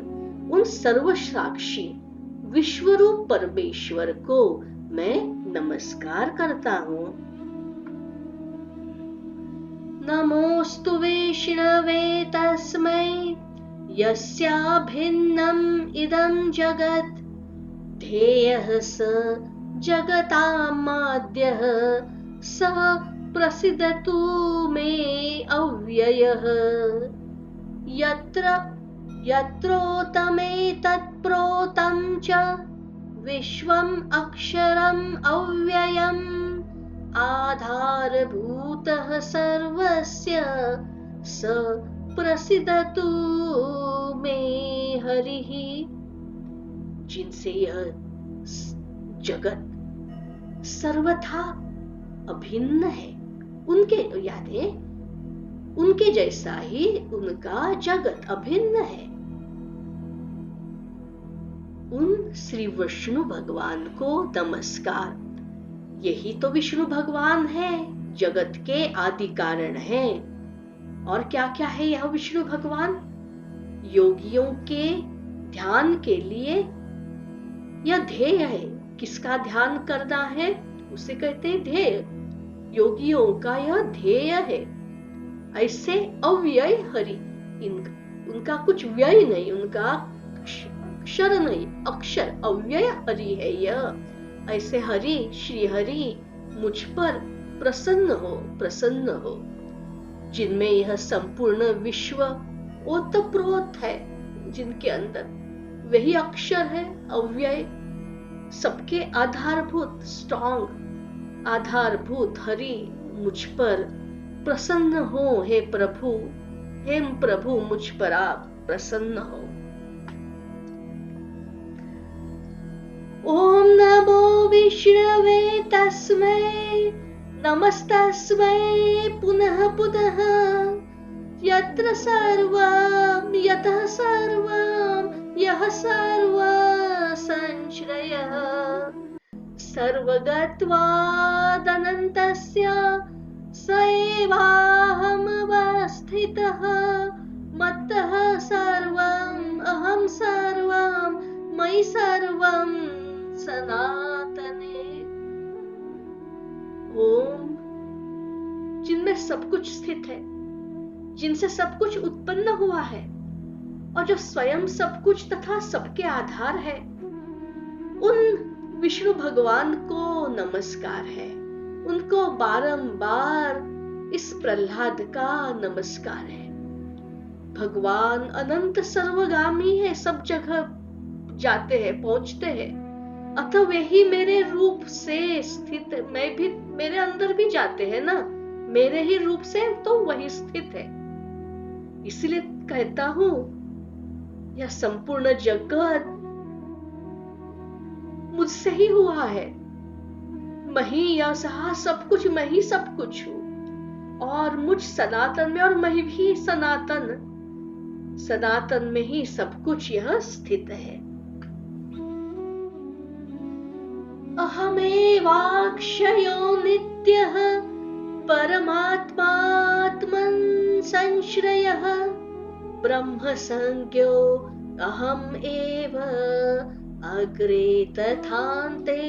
उन सर्व साक्षी विश्वरूप परमेश्वर को मैं नमस्कार करता हूँ। नमोस्तु विष्णवे तस्मै यस्याभिन्नम् इदं जगत् ध्येयः स जगतामाद्यः स प्रसीदतु मे अव्ययः। यत्रोतमेतत् प्रोतं च विश्वम् अक्षरम् अव्ययम् आधारभूतः सर्वस्य स प्रसीदतु मे हरिः। जिनसे यह जगत सर्वथा अभिन्न है, उनके याद है, उनके जैसा ही उनका जगत अभिन्न है। उन श्री विष्णु भगवान को नमस्कार। यही तो विष्णु भगवान है, जगत के आदि कारण है। और क्या क्या है यह विष्णु भगवान? योगियों के ध्यान के लिए यह ध्येय है। किसका ध्यान करना है उसे कहते हैं ध्येय। योगियों का यह ध्येय है। ऐसे अव्यय हरि, उनका कुछ व्यय नहीं, उनका अक्षर नहीं, अक्षर अव्यय हरि है यह। ऐसे हरि, श्री हरि मुझ पर प्रसन्न हो, जिनमें यह संपूर्ण विश्व ओतप्रोत है, जिनके अंदर वही अक्षर है अव्यय, सबके आधारभूत स्ट्रॉन्ग आधारभूत हरि मुझ पर प्रसन्न हो। हे प्रभु मुझ पर आप प्रसन्न हो। ओम नमो विष्णवे तस्मै नमस्तस्मै पुनः पुनः यत्र सर्वं यतः सर्वं यः सर्व संश्रयः सर्वगत्वादनन्तस्य स एवाहमवस्थितः मत्तः सर्वम् अहं सर्वं मयि सर्वं सनातने। ओम, जिनमें सब कुछ स्थित है, जिनसे सब कुछ उत्पन्न हुआ है और जो स्वयं सब कुछ तथा सबके आधार है, उन विष्णु भगवान को नमस्कार है। उनको बारंबार इस प्रहलाद का नमस्कार है। भगवान अनंत सर्वगामी है, सब जगह जाते हैं, पहुंचते हैं, अतः वे ही मेरे रूप से स्थित, मैं भी मेरे अंदर भी जाते हैं ना, मेरे ही रूप से तो वही स्थित है। इसलिए कहता हूं यह संपूर्ण जगत मुझसे ही हुआ है। मैं ही यह सब कुछ, मैं ही सब कुछ हूं और मुझ सनातन में, और मैं भी सनातन में ही सब कुछ यह स्थित है। अहमेवाक्षयो नित्यः परमात्मात्मन् संश्रयः ब्रह्म संज्ञो अहम् एव अग्रे तथान्ते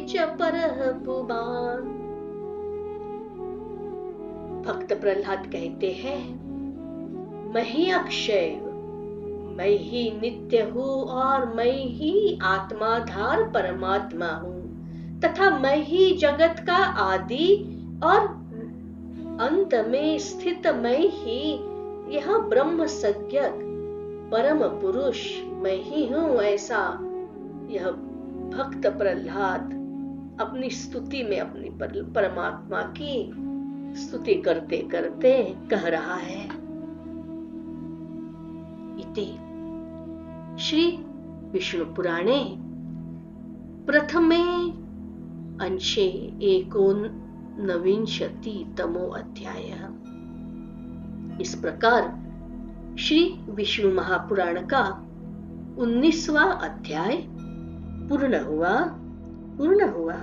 च परः पुमान्। भक्त प्रहलाद कहते हैं, मैं ही अक्षय, मैं ही नित्य हूँ और मैं ही आत्माधार परमात्मा हूँ, तथा मैं ही जगत का आदि और अंत में स्थित मैं ही यह ब्रह्म संज्ञक परम पुरुष मैं ही हूँ। ऐसा यह भक्त प्रहलाद अपनी स्तुति में अपनी परमात्मा की स्तुति करते करते कह रहा है। इति श्री विष्णु पुराणे प्रथमे अंशे 19तमो अध्याय। इस प्रकार श्री विष्णु महापुराण का 19वां अध्याय पूर्ण हुआ पूर्ण हुआ।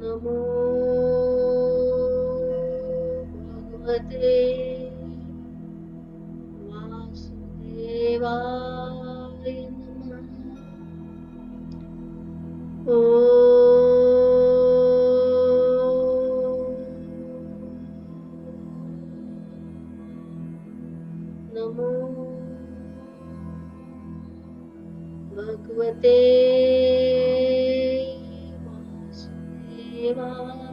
नमो भगवते वासुदेवाय नमः। नमो भगवते वासुदेवाय।